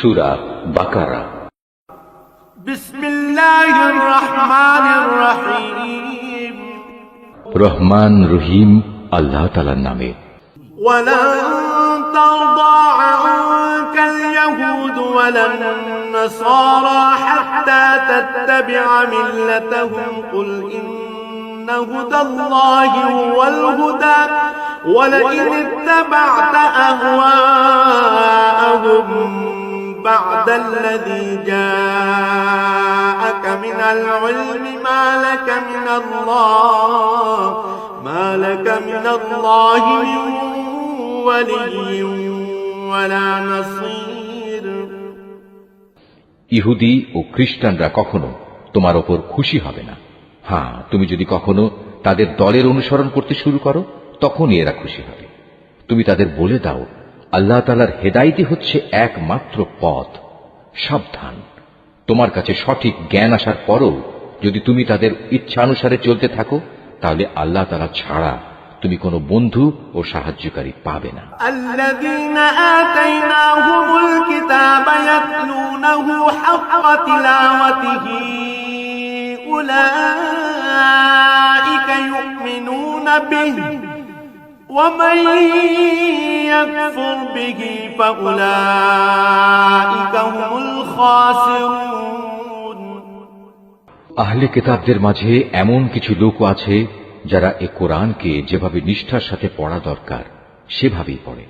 সূরা বাকারা। বিসমিল্লাহির রহমানির রহিম। রহমান রহিম আল্লাহ তাআলার নামে। ওয়ালান তারদা আনকাল ইয়াহুদ ওয়ালান নাসারা হাত্তা তাত্তাবি'a মিল্লাতাহুম কুল ইন্না হুদাল্লাহি হুয়াল হুদা ওয়ালাইন ইত্তাবা'তা আহওয়া'আহুম بعد الذي جاءك من العلم ما لك من الله من ولي ولا نصير। ইহুদি ও খ্রিস্টানরা কখনো তোমার ওপর খুশি হবে না। হ্যাঁ, তুমি যদি কখনো তাদের দলের অনুসরণ করতে শুরু করো তখনই এরা খুশি হবে। তুমি তাদের বলে দাও, আল্লাহ তাআলার হেদায়েতই হচ্ছে একমাত্র পথ। সাবধান, তোমার কাছে সঠিক জ্ঞান আসার পরও যদি তুমি তাদের ইচ্ছানুসারে চলতে থাকো তাহলে আল্লাহ তাআলা ছাড়া তুমি কোনো বন্ধু ও সাহায্যকারী পাবে না। আল্লাযীনা আতাইনাহুমুল কিতাবা ইয়াতলুনাহু হাক্কা তিলাওয়াতিহি উলাইকা ইউমিনুনা বিহি ومن يكفر به فأولئك هم الخاسرون। আহলে কিতাবদের মাঝে এমন কিছু লোক আছে যারা এ কোরআনকে যেভাবে নিষ্ঠার সাথে পড়া দরকার সেভাবেই পড়ে,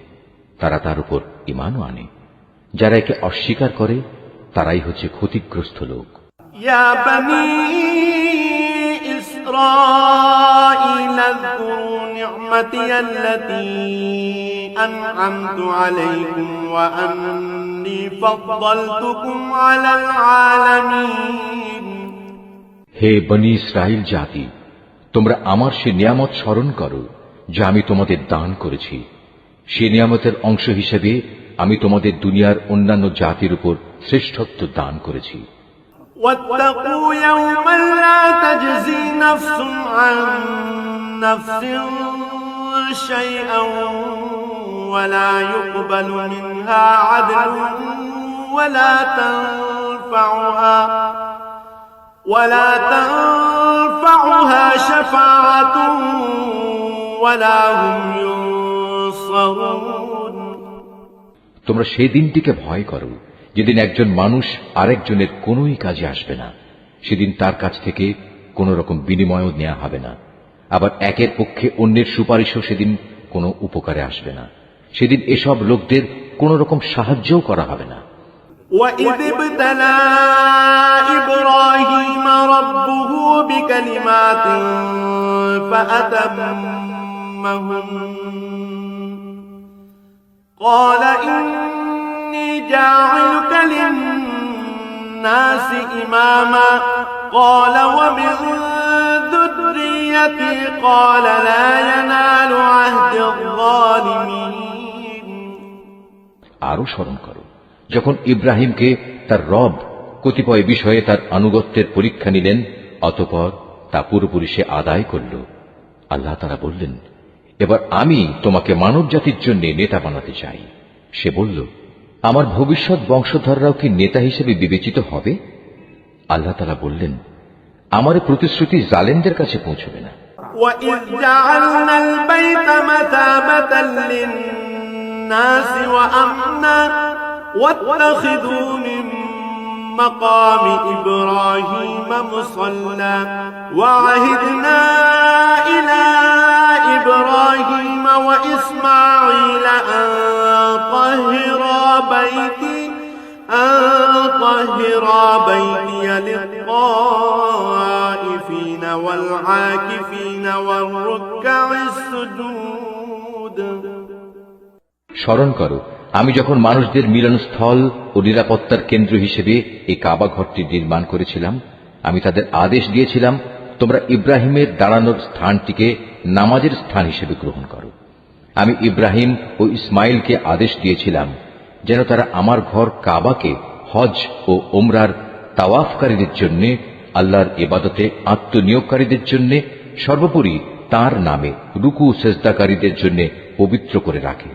তারা তার উপর ঈমানও আনে। যারা একে অস্বীকার করে তারাই হচ্ছে ক্ষতিগ্রস্ত লোক। ইয়া বনী ইসরাঈল আযকুরু নি'মাতি আল্লাতী আন'আমতু আলাইকুম ওয়া আন্নী ফাদ্দালতুকুম আলাল আলামিন। হে বনী ইসরাইল জাতি, তোমরা আমার সে নিয়ামত স্মরণ করো যা আমি তোমাদের দান করেছি। সে নিয়ামতের অংশ হিসেবে আমি তোমাদের দুনিয়ার অন্যান্য জাতির উপর শ্রেষ্ঠত্ব দান করেছি। واتقوا يوما لا تجزي نفس عن نفس شيئا ولا يقبل منها عدل ولا تنفعها شفاعة ولا هم ينصرون। তোমরা সেই দিনটিকে ভয় করো যেদিন একজন মানুষ আরেকজনের কোনোই কাজে আসবে না। সেদিন তার কাছ থেকে কোন রকম বিনিময়ও নেওয়া হবে না। আবার একের পক্ষে অন্যের সুপারিশও সেদিন কোনো উপকারে আসবে না। সেদিন এসব লোকদের কোন রকম সাহায্যও করা হবে না। وَإِذِ ابْتَلَى إِبْرَاهِيمَ رَبُّهُ بِكَلِمَاتٍ فَأَتَمَّهُنَّ قَالَ إِنِّي جَاعِلُكَ لِلنَّاسِ إِمَامًا قَالَ وَمِن ذُرِّيَّتِي قَالَ لَا يَنَالُ عَهْدِ الظَّالِمِينَ। আরো স্মরণ করো যখন ইব্রাহিমকে তার রব কতিপয় বিষয়ে তার আনুগত্যের পরীক্ষা নিলেন, অতঃপর তা পুরোপুরি সে আদায় করল। আল্লাহ তাআলা বললেন, এবার আমি তোমাকে মানব জাতির জন্য নেতা বানাতে চাই। সে বলল, আমার ভবিষ্যৎ বংশধররাও কি নেতা হিসেবে বিবেচিত হবে? আল্লাহ তাআলা বললেন, আমার প্রতিশ্রুতি জালেমদের কাছে পৌঁছবে না। وَإِذْ جَعَلْنَا الْبَيْتَ مَثَابَةً لِلنَّاسِ وَأَمْنًا وَاتَّخِذُوا مِن مَّقَامِ إِبْرَاهِيمَ مُصَلًّى وَعَهِدْنَا إِلَىٰ إِبْرَاهِيمَ وَإِسْمَاعِيلَ أَن طَهِّرَا بَيْتِيَ لِلطَّائِفِينَ وَالْعَاكِفِينَ وَالرُّكَّعِ السُّجُودِ। স্মরণ করো আমি যখন মানুষদের মিলনস্থল ও নিরাপত্তার কেন্দ্র হিসেবে এই কাবা ঘরটি নির্মাণ করেছিলাম, আমি তাদের আদেশ দিয়েছিলাম, তোমরা ইব্রাহিমের দাঁড়ানোর স্থানটিকে নামাজের স্থান হিসেবে গ্রহণ করো। আমি ইব্রাহিম ও ইসমাইলকে আদেশ দিয়েছিলাম যেন তারা আমার ঘর কাবাকে হজ ও ওমরার তাওয়াফকারীদের জন্য, আল্লাহর ইবাদতে আত্মনিয়োগকারীদের জন্য, সর্বোপরি তার নামে রুকু সেজদাকারীদের জন্য পবিত্র করে রাখে।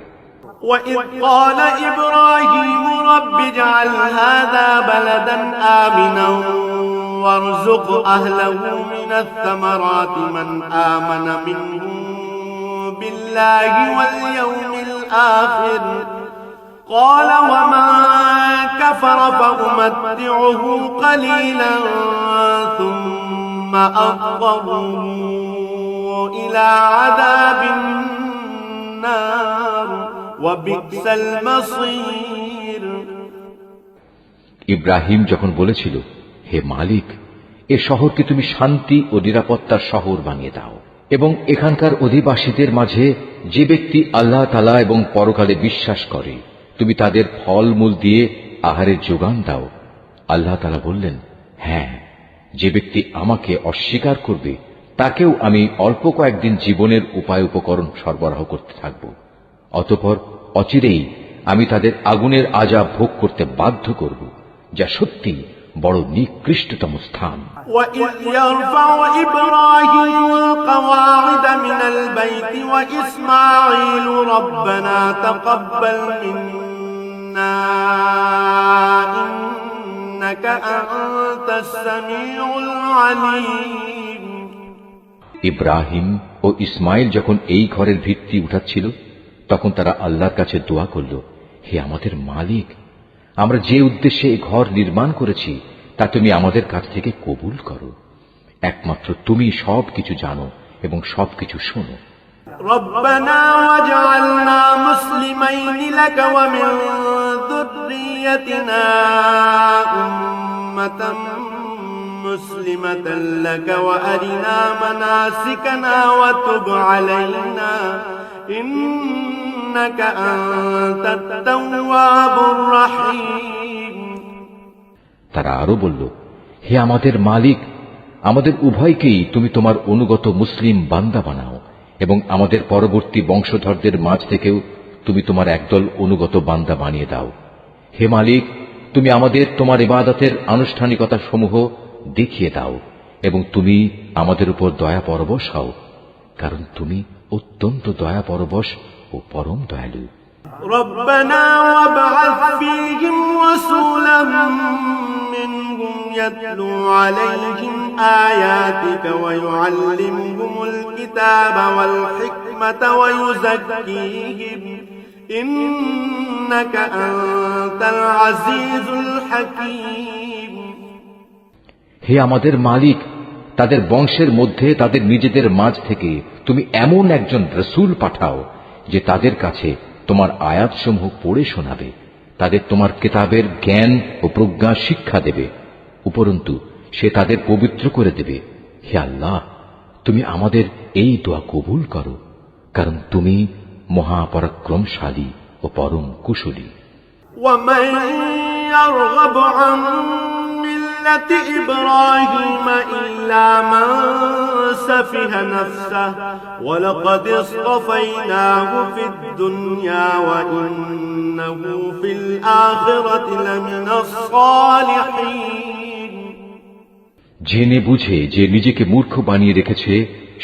وإذ قال إبراهيم رب اجعل هذا بلدا آمنا وارزق أهله من الثمرات من آمن منهم بالله واليوم الآخر قال ومن كفر فأمتعه قليلا ثم أضطره إلى عذاب النار وبئس المصير ইব্রাহিম যখন বলেছিল, হে মালিক, এ শহরকে তুমি শান্তি ও নিরাপত্তার শহর বানিয়ে দাও এবং এখানকার অধিবাসীদের মাঝে যে ব্যক্তি আল্লাহ তাআলা এবং পরকালে বিশ্বাস করে তুমি তাদের ফলমূল দিয়ে আহারের যোগান দাও। আল্লাহ তাআলা বললেন, হ্যাঁ, যে ব্যক্তি আমাকে অস্বীকার করবে তাকেও আমি অল্প কয়েকদিন জীবনের উপায় উপকরণ সরবরাহ করতে থাকব। অতঃপর অচিরেই আমি তাদের আগুনের আযাব ভোগ করতে বাধ্য করব, যা সত্যি বড় নিকৃষ্টতম স্থান। وَإِذْ يَرْفَعُ إِبْرَاهِيمُ الْقَوَاعِدَ مِنَ الْبَيْتِ وَإِسْمَاعِيلُ رَبَّنَا تَقَبَّلْ مِنَّا إِنَّكَ أَنْتَ السَّمِيعُ الْعَلِيمُ ইব্রাহিম ও ইসমাইল যখন এই ঘরের ভিত্তি উঠাচ্ছিল তখন তারা আল্লাহর কাছে দোয়া করল, হে আমাদের মালিক, আমরা যে উদ্দেশ্যে এই ঘর নির্মাণ করেছি তা তুমি আমাদের কাছ থেকে কবুল করো। একমাত্র তুমি সবকিছু জানো এবং সবকিছু শোনো। ربنا واجعلنا مسلمين لك ومن ذريتنا أمة مسلمة لك وأرنا مناسكنا وتب علينا إنك أنت التواب الرحيم তারা আরো বলল, হে আমাদের মালিক, আমাদের উভয়কেই তুমি তোমার অনুগত মুসলিম বান্দা বানাও এবং আমাদের পরবর্তী বংশধরদের মাঝ থেকেও তুমি তোমার একদল অনুগত বান্দা বানিয়ে দাও। হে মালিক, তুমি আমাদের তোমার ইবাদতের আনুষ্ঠানিকতা সমূহ দেখিয়ে দাও এবং তুমি আমাদের উপর দয়া পরবশ হও, কারণ তুমি অত্যন্ত দয়া পরবশ ও পরম দয়ালু। ربنا وابعث فيهم رسولا منهم يتلو عليهم آياتك ويعلمهم الكتاب والحكمة ويزكيهم إنك أنت العزيز الحكيم হে আমাদের মালিক, তাদের বংশের মধ্যে তাদের নিজেদের মাঝ থেকে তুমি এমন একজন রসূল পাঠাও যে তাদের কাছে তোমার আয়াতসমূহ পড়ে শোনাবে, তাদের তোমার কিতাবের জ্ঞান ও প্রজ্ঞা শিক্ষা দেবে, উপরন্তু সে তাদের পবিত্র করে দেবে। হে আল্লাহ, তুমি আমাদের এই দোয়া কবুল করো, কারণ তুমি মহাপরাক্রমশালী ও পরম কুশলী। ومن يرغب عن ملة إبراهيم إلا من سفه نفسه ولقد اصطفيناه في الدنيا وإنه في الآخرة لمن الصالحين জেনে বুঝে যে নিজেকে মূর্খ বানিয়ে রেখেছে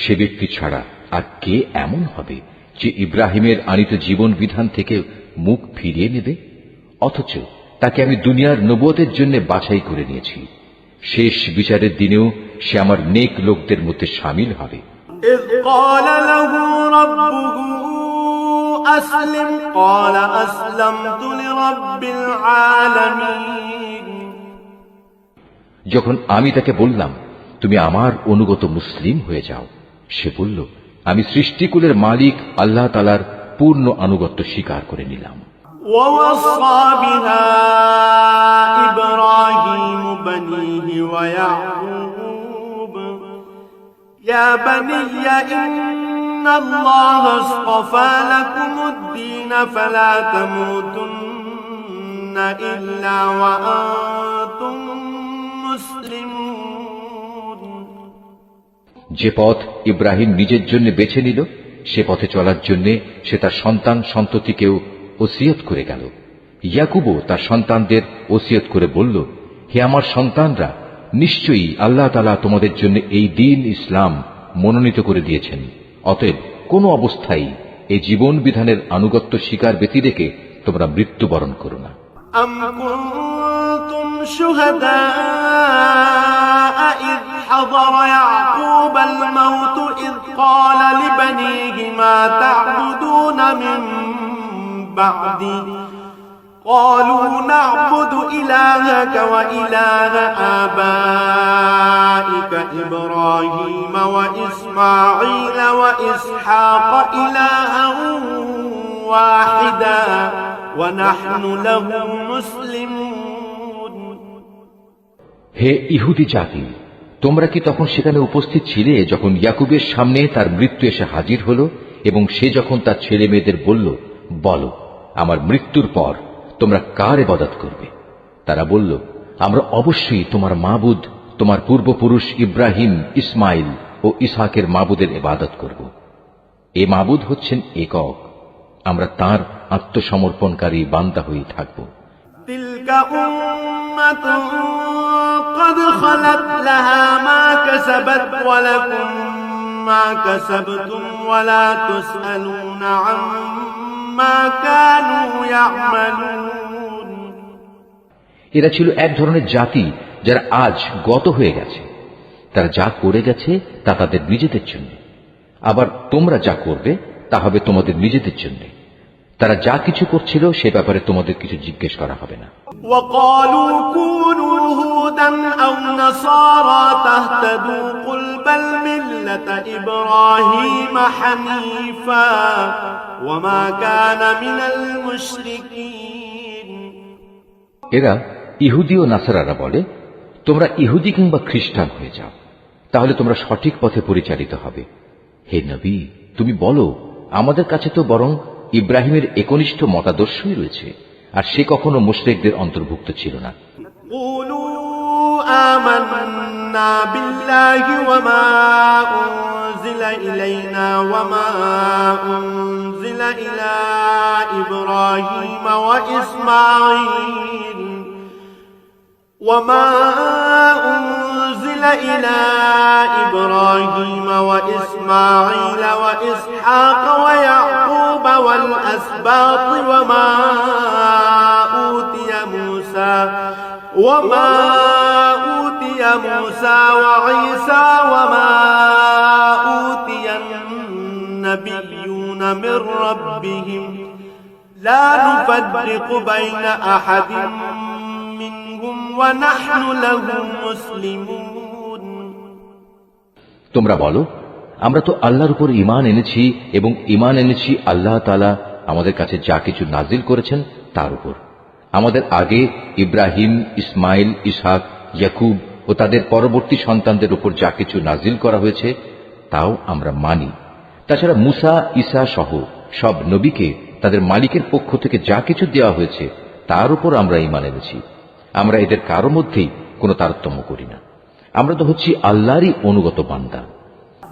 সে ব্যক্তি ছাড়া আর কে এমন হবে যে ইব্রাহিমের আনিত জীবন বিধান থেকে মুখ ফিরিয়ে নেবে? অথচ তাকে আমি দুনিয়ার নবুয়তের জন্য বাছাই করে নিয়েছি। শেষ বিচারের দিনেও সে আমার নেক লোকদের মধ্যে শামিল হবে। إذ قال له ربه أسلم قال أسلمت لرب العالمين যখন আমি তাকে বললাম, তুমি আমার অনুগত মুসলিম হয়ে যাও, সে বলল, আমি সৃষ্টিকুলের মালিক আল্লাহ তাআলার পূর্ণ আনুগত্য স্বীকার করে নিলাম। ووصى بها إبراهيم بنيه ويعقوب يا بني إن الله اصطفى لكم الدين فلا تموتن إلا وأنتم مسلمون যে পথ ইব্রাহিম নিজের জন্য বেছে নিল সে পথে চলার জন্য সে তার সন্তান সন্ততিকেও ওসিয়ত করে গেল। ইয়াকুবও তার সন্তানদের ওসিয়ত করে বলল, হে আমার সন্তানরা, নিশ্চয়ই আল্লাহ তাআলা তোমাদের জন্য এই দ্বীন ইসলাম মনোনীত করে দিয়েছেন, অতএব কোনো অবস্থায় এই জীবন বিধানের আনুগত্য স্বীকার ব্যতি রেখে তোমরা মৃত্যুবরণ করো না। أم كنتم شهداء إذ حضر يعقوب الموت إذ قال لبنيه ما تعبدون من بعدي قالوا نعبد إلهك وإله آبائك إبراهيم وإسماعيل وإسحاق إلها واحدا ونحن له مسلمون হে ইহুদি জাতি, তোমরা কি তখন সেখানে উপস্থিত ছিলে যখন ইয়াকুবের সামনে তার মৃত্যু এসে হাজির হল এবং সে যখন তার ছেলে মেয়েদের বলল, বলো আমার মৃত্যুর পর তোমরা কার ইবাদত করবে? তারা বলল, আমরা অবশ্যই তোমার মাবুদ, তোমার পূর্বপুরুষ ইব্রাহিম, ইসমাইল ও ইসহাকের মাবুদের ইবাদত করব। এ মাবুদ হচ্ছেন একক, আমরা তার আত্মসমর্পণকারী বান্দা হয়ে থাকব। تلك أمة قد خلت لها ما كسبت ولكم ما كسبتم ولا تسألون عما كانوا يعملون এরা ছিল এক ধরনের জাতি যারা আজ গত হয়ে গেছে। তারা যা করে গেছে তা তাদের নিজেদের জন্য, আবার তোমরা যা করবে তা হবে তোমাদের নিজেদের জন্য। তারা যা কিছু করছিল সে ব্যাপারে তোমাদের কিছু জিজ্ঞেস করা হবে না। وقالوا كونوا هودا أو نصارى تهتدوا قل بل ملة إبراهيم حنيفا وما كان من المشركين এরা ইহুদি ও নাসারারা বলে, তোমরা ইহুদি কিংবা খ্রিস্টান হয়ে যাও, তাহলে তোমরা সঠিক পথে পরিচালিত হবে। হে নবী, তুমি বলো, আমাদের কাছে তো বরং ইব্রাহিমের একনিষ্ঠ মতাদর্শই রয়েছে, আর সে কখনো মুশরিকদের অন্তর্ভুক্ত ছিল না। قولوا آمنا بالله وما أنزل إلينا وما أنزل إلى إبراهيم وإسماعيل وما أنزل إلى إبراهيم وإسماعيل وإسحاق ويعقوب والأسباط وما أوتي موسى وعيسى وما أوتي النبيون من ربهم لا نفرق بين أحد منهم ونحن له مسلمون তোমরা বলো, আমরা তো আল্লাহর উপর ঈমান এনেছি এবং ঈমান এনেছি আল্লাহ তাআলা আমাদের কাছে যা কিছু নাজিল করেছেন তার উপর। আমাদের আগে ইব্রাহিম, ইসমাইল, ইসহাক, ইয়াকুব ও তাদের পরবর্তী সন্তানদের উপর যা কিছু নাজিল করা হয়েছে তাও আমরা মানি। তাছাড়া মুসা, ঈসা সহ সব নবীকে তাদের মালিকের পক্ষ থেকে যা কিছু দেওয়া হয়েছে তার উপর আমরা ঈমান এনেছি। আমরা এদের কারো মধ্যেই কোনো তারতম্য করি না। আমরা তো হচ্ছি আল্লাহরই অনুগত বান্দা।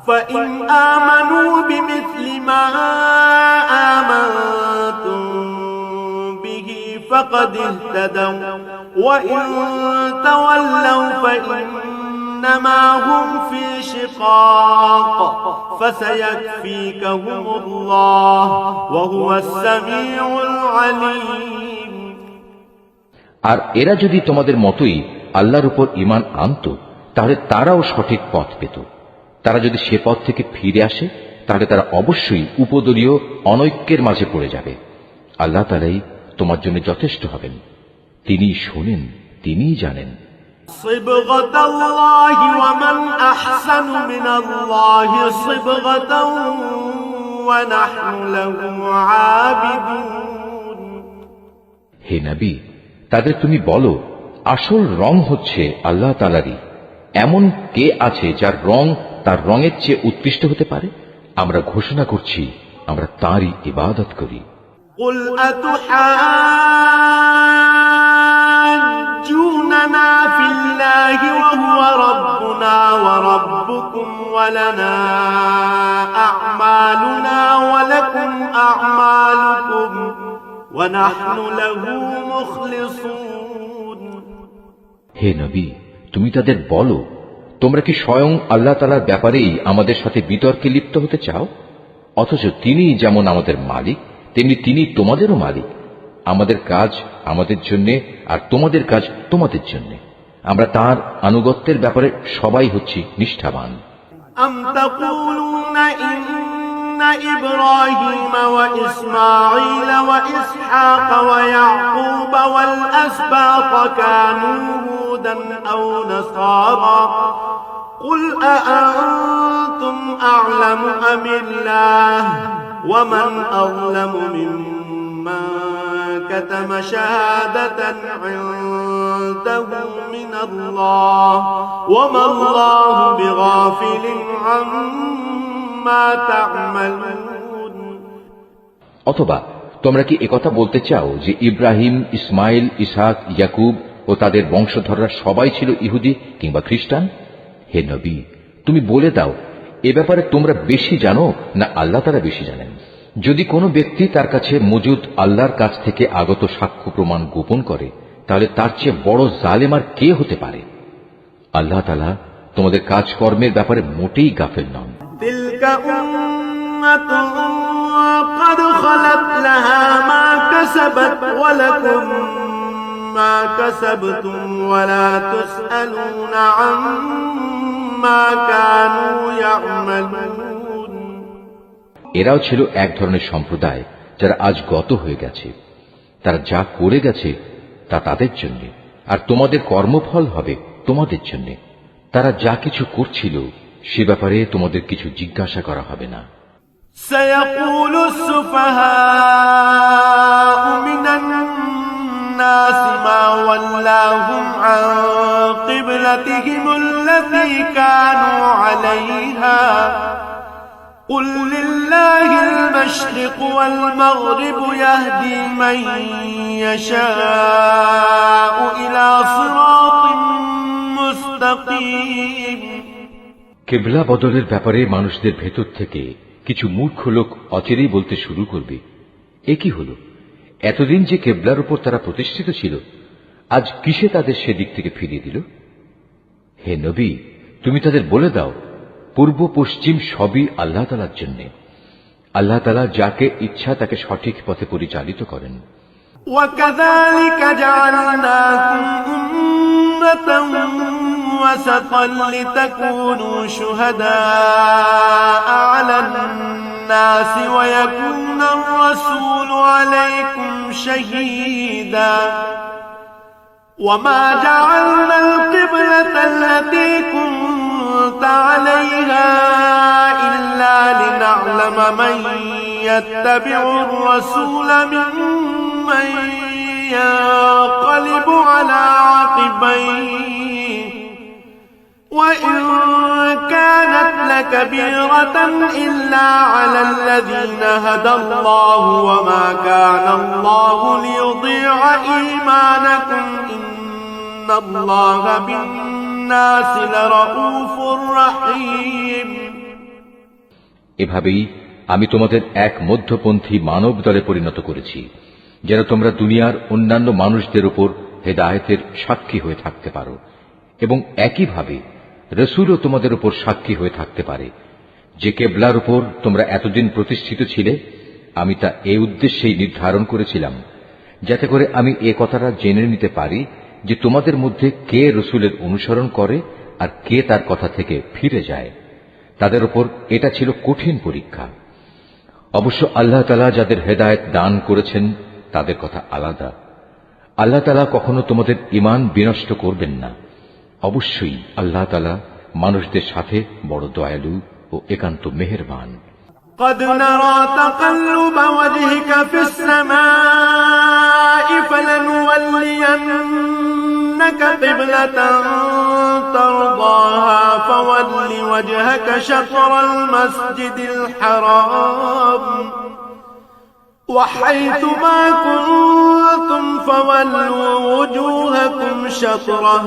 فإن آمنوا بمثل ما آمنتم به فقد اهتدوا وإن تولوا فإنما هم في شقاق فسيكفيكهم الله وهو السميع العليم আর এরা যদি তোমাদের মতোই আল্লাহর উপর ঈমান আনত তাহলে তারাও সঠিক পথ পেত। তারা যদি সে পথ থেকে ফিরে আসে তাহলে তারা অবশ্যই উপদলীয় অনৈক্যের মাঝে পড়ে যাবে। আল্লাহ তাআলাই তোমার জন্য যথেষ্ট হবেন, তিনি শোনেন, তিনিই জানেন। صبغة الله ومن أحسن من الله صبغة ونحن له عابدون হে নবী, তাদের তুমি বলো, আসল রং হচ্ছে আল্লাহ তাআলারই। এমন কে আছে যার রং তার রঙের চেয়ে উৎকৃষ্ট হতে পারে? আমরা ঘোষণা করছি আমরা তাঁরই ইবাদত করি। قل أتحاجوننا في الله وهو ربنا وربكم ولنا أعمالنا ولكم أعمالكم ونحن له مخلصون হে নবী, তুমি তাদের বলো, তোমরা কি স্বয়ং আল্লাহ তাআলার ব্যাপারেই আমাদের সাথে বিতর্কে লিপ্ত হতে চাও? অথচ তিনি যেমন আমাদের মালিক, তেমনি তিনি তোমাদেরও মালিক। আমাদের কাজ আমাদের জন্য, আর তোমাদের কাজ তোমাদের জন্য। আমরা তার আনুগত্যের ব্যাপারে সবাই হচ্ছি নিষ্ঠাবান। أم تقولون إن إبراهيم وإسماعيل وإسحاق ويعقوب والأسباط كانوا هودا أو نصارى قل أأنتم أعلم أم الله ومن أظلم ممن كتم شهادة عنده من الله وما الله بغافل عما تعملون। অথবা তোমরা কি একথা বলতে চাও যে ইব্রাহিম, ইসমাইল, ইসহাক, ইয়াকুব ও তাদের বংশধররা সবাই ছিল ইহুদি কিংবা খ্রিস্টান? হে নবী, তুমি বলে দাও, এ ব্যাপারে তোমরা বেশি জানো না আল্লাহ তাআলা বেশি জানেন? যদি কোনো ব্যক্তি তার কাছে মজুদ আল্লাহর কাছ থেকে আগত সাক্ষ্য প্রমাণ গোপন করে, তাহলে তার চেয়ে বড় জালেম আর কে হতে পারে? আল্লাহ তাআলা তোমাদের কাজকর্মের ব্যাপারে মোটেই গাফেল নন। تلك أمة قد خلت لها ما كسبت ولكم ما كسبتم ولا تسألون عما كانوا يعملون। এরাও ছিল এক ধরনের সম্প্রদায় যারা আজ গত হয়ে গেছে। তারা যা করে গেছে তা তাদের জন্য, আর তোমাদের কর্মফল হবে তোমাদের জন্য। তারা যা কিছু করছিল সে ব্যাপারে তোমাদের কিছু জিজ্ঞাসা করা হবে না। سيقول السفهاء من الناس ما ولاهم عن قبلتهم التي كانوا عليها قل لله المشرق والمغرب يهدي من يشاء إلى صراط مستقيم। কেবলা বদলের ব্যাপারে মানুষদের ভেতর থেকে কিছু মূর্খ লোক অচিরেই বলতে শুরু করবে, এ কি হল? এতদিন যে কেবলার উপর তারা প্রতিষ্ঠিত ছিল, আজ কিসে তাদের সেদিক থেকে ফিরিয়ে দিল? হে নবী, তুমি তাদের বলে দাও, পূর্ব পশ্চিম সবই আল্লাহ তাআলার জন্য। আল্লাহ তাআলা যাকে ইচ্ছা তাকে সঠিক পথে পরিচালিত করেন। وكذلك جعلناكم أمة وسطا لتكونوا شهداء على الناس ويكون الرسول عليكم شهيدا وما جعلنا القبلة التي كنت عليها إلا لنعلم من يتبع الرسول ممن ينقلب على عقبيه وإن كانت لكبيرة إلا على الذين هدى الله وما كان الله ليضيع إيمانكم إن الله بالناس لرؤوف رحيم। এভাবেই আমি তোমাদের এক মধ্যপন্থী মানব দলে পরিণত করেছি, যেন তোমরা দুনিয়ার অন্যান্য মানুষদের উপর হেদায়েতের সাক্ষী হয়ে থাকতে পারো, এবং একইভাবে রসুলও তোমাদের উপর সাক্ষী হয়ে থাকতে পারে। যে কেবলার উপর তোমরা এতদিন প্রতিষ্ঠিত ছিলে, আমি তা এই উদ্দেশ্যেই নির্ধারণ করেছিলাম, যাতে করে আমি এ কথাটা জেনে নিতে পারি যে তোমাদের মধ্যে কে রসুলের অনুসরণ করে আর কে তার কথা থেকে ফিরে যায়। তাদের উপর এটা ছিল কঠিন পরীক্ষা। অবশ্য আল্লাহ তাআলা যাদের হেদায়েত দান করেছেন তাদের কথা আলাদা। আল্লাহ তাআলা কখনো তোমাদের ঈমান বিনষ্ট করবেন না। অবশ্যই আল্লাহ তাআলা মানুষদের সাথে বড় দয়ালু ও একান্ত মেহেরবান। قد نرى تقلب وجهك في السماء فلنولينك قبلة ترضاها فول وجهك شطر المسجد الحرام وحيث ما كنتم فولوا وجوهكم شطره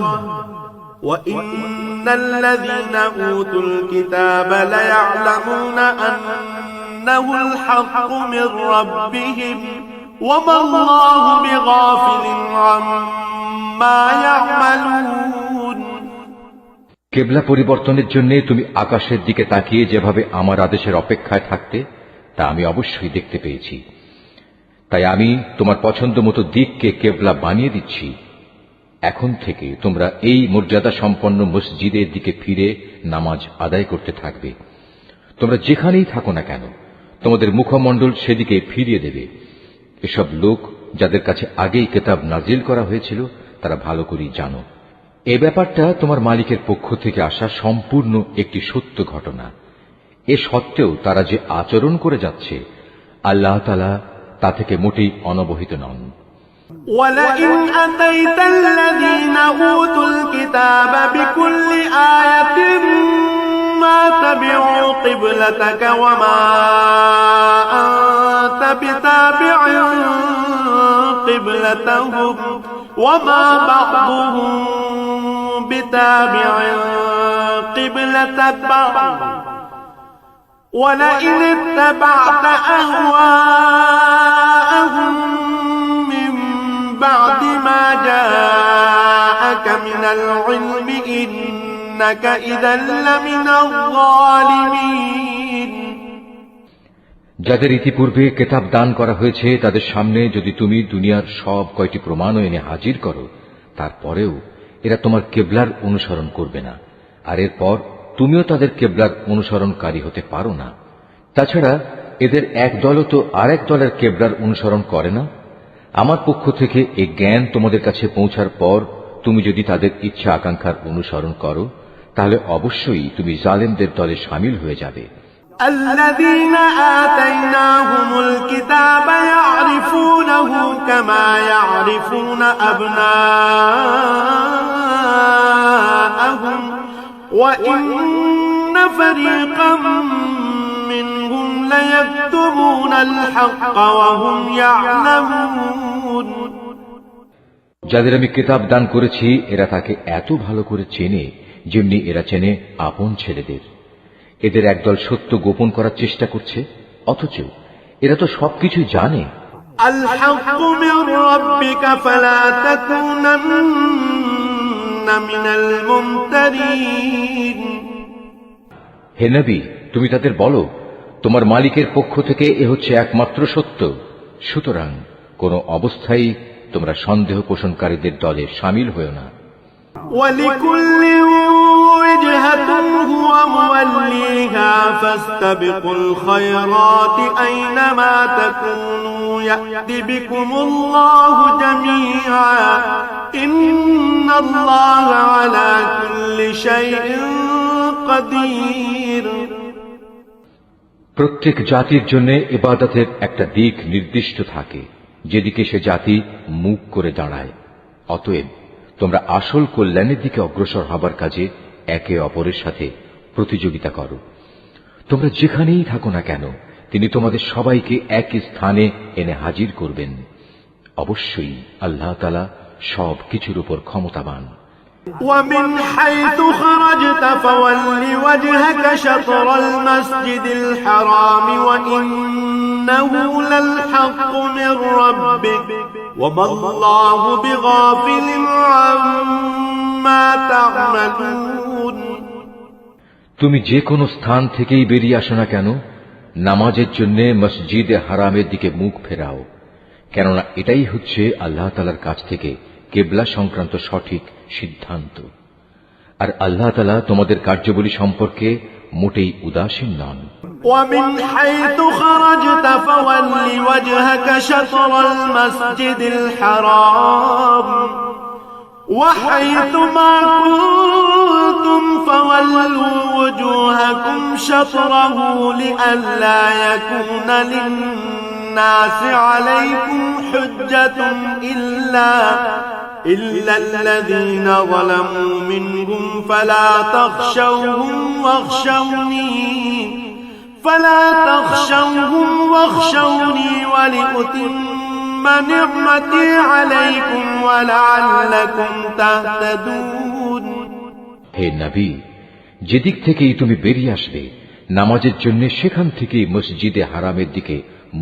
وإن الذين أوتوا الكتاب ليعلمون أنه الحق من ربهم وما الله بغافل عما يعملون। কেবলা পরিবর্তনের জন্য তুমি আকাশের দিকে তাকিয়ে যেভাবে আমার আদেশের অপেক্ষায় থাকতে, তা আমি অবশ্যই দেখতে পেয়েছি। তাই আমি তোমার পছন্দ মতো দিককে কেবলা বানিয়ে দিচ্ছি। এখন থেকে তোমরা এই মর্যাদা সম্পন্ন মসজিদের দিকে ফিরে নামাজ আদায় করতে থাকবে। তোমরা যেখানেই থাকো না কেন তোমাদের মুখমণ্ডল সেদিকে ফিরিয়ে দেবে। এসব লোক যাদের কাছে আগেই কিতাব নাজিল করা হয়েছিল তারা ভালো করেই জানো। এ ব্যাপারটা তোমার মালিকের পক্ষ থেকে আসা সম্পূর্ণ একটি সত্য ঘটনা। এ সত্ত্বেও তারা যে আচরণ করে যাচ্ছে আল্লাহ তাআলা তা থেকে মোটেই অনবহিত নন। وَلَئِنْ أَتَيْتَ الَّذِينَ أُوتُوا الْكِتَابَ بِكُلِّ آيَةٍ مَا تَبِعُوا قِبْلَتَكَ وَمَا أَنْتَ بِتَابِعٍ قِبْلَتَهُمْ وَمَا بَعْضُهُمْ بِتَابِعٍ قِبْلَةَ بَعْضٍ وَلَئِنِ اتَّبَعْتَ أَهْوَاءَهُمْ بعد ما جاءك من العلم إنك إذا لمن الظالمين যাদের ইতিপূর্বে কিতাব দান করা হয়েছে তাদের সামনে যদি তুমি দুনিয়ার সব কয়টি প্রমাণ এনে হাজির করো তারপরেও এরা তোমার কেবলার অনুসরণ করবে না, আর এরপর তুমিও তাদের কেবলার অনুসরণকারী হতে পারো না। তাছাড়া এদের এক দলও তো আরেক দলের কেবলার অনুসরণ করে না। আমার পক্ষ থেকে এই জ্ঞান তোমাদের কাছে পৌঁছার পর তুমি যদি তাদের ইচ্ছা আকাঙ্ক্ষার অনুসরণ করো তাহলে অবশ্যই তুমি জালেমদের দলে শামিল হয়ে যাবে। الذين آتيناهم الكتاب يعرفونه كما يعرفون أبناءهم وإن فريقا منهم ليكتمون الحق وهم يعلمون যাদের আমি কিতাব দান করেছি এরা তাকে এত ভালো করে চেনে যেমনি এরা চেনে আপন ছেলেদের। এদের একদল সত্য গোপন করার চেষ্টা করছে, অথচ এরা তো সবকিছু জানে। আল হাক্কু মির রাব্বিকা ফালা তাকুনান্না মিনাল মুমতারিন। হে নবী, তুমি তাদের বলো তোমার মালিকের পক্ষ থেকে এ হচ্ছে একমাত্র সত্য, সুতরাং কোন অবস্থায় তোমরা সন্দেহ পোষণকারীদের দলে শামিল হও না। ولكل وجهة هو موليها فاستبقوا الخيرات أينما تكونوا يأت بكم الله جميعا إن الله على كل شيء قدير। প্রত্যেক জাতির জন্য ইবাদতের একটা দিক নির্দিষ্ট থাকে যেদিকে সে জাতি মুখ করে দাঁড়ায়। অতএব তোমরা আসল কল্যাণের দিকে অগ্রসর হবার কাজে একে অপরের সাথে প্রতিযোগিতা করো। তোমরা যেখানেই থাকো না কেন তিনি তোমাদের সবাইকে এক স্থানে এনে হাজির করবেন। অবশ্যই আল্লাহ তাআলা সব কিছুর উপর ক্ষমতাবান। ومن حيث خرجت فول وجهك شطر المسجد الحرام وإنه للحق من ربك وما الله بغافل عما تعملون। তুমি যে কোনো স্থান থেকেই বেরিয়ে আসো না কেন নামাজের জন্য মসজিদে হারামের দিকে মুখ ফেরাও, কেননা এটাই হচ্ছে আল্লাহ তাআলার কাছ থেকে কিবলা সংক্রান্ত সঠিক সিদ্ধান্ত। আর আল্লাহ তাআলা তোমাদের কার্যাবলী সম্পর্কে মোটেই উদাসীন নন। ومن حيث خرجت فول وجهك شطر المسجد الحرام وحيث ما كنتم فولوا وجوهكم شطره لئلا يكون للناس عليكم حجة إلا الذين ظلموا منهم فلا تخشوهم واخشوني ولأتم نعمتي عليكم ولعلكم تهتدون। হে নবী, যেদিক থেকেই তুমি বেরিয়ে আসবে নামাজের জন্য সেখান থেকে মসজিদে হারামের দিকে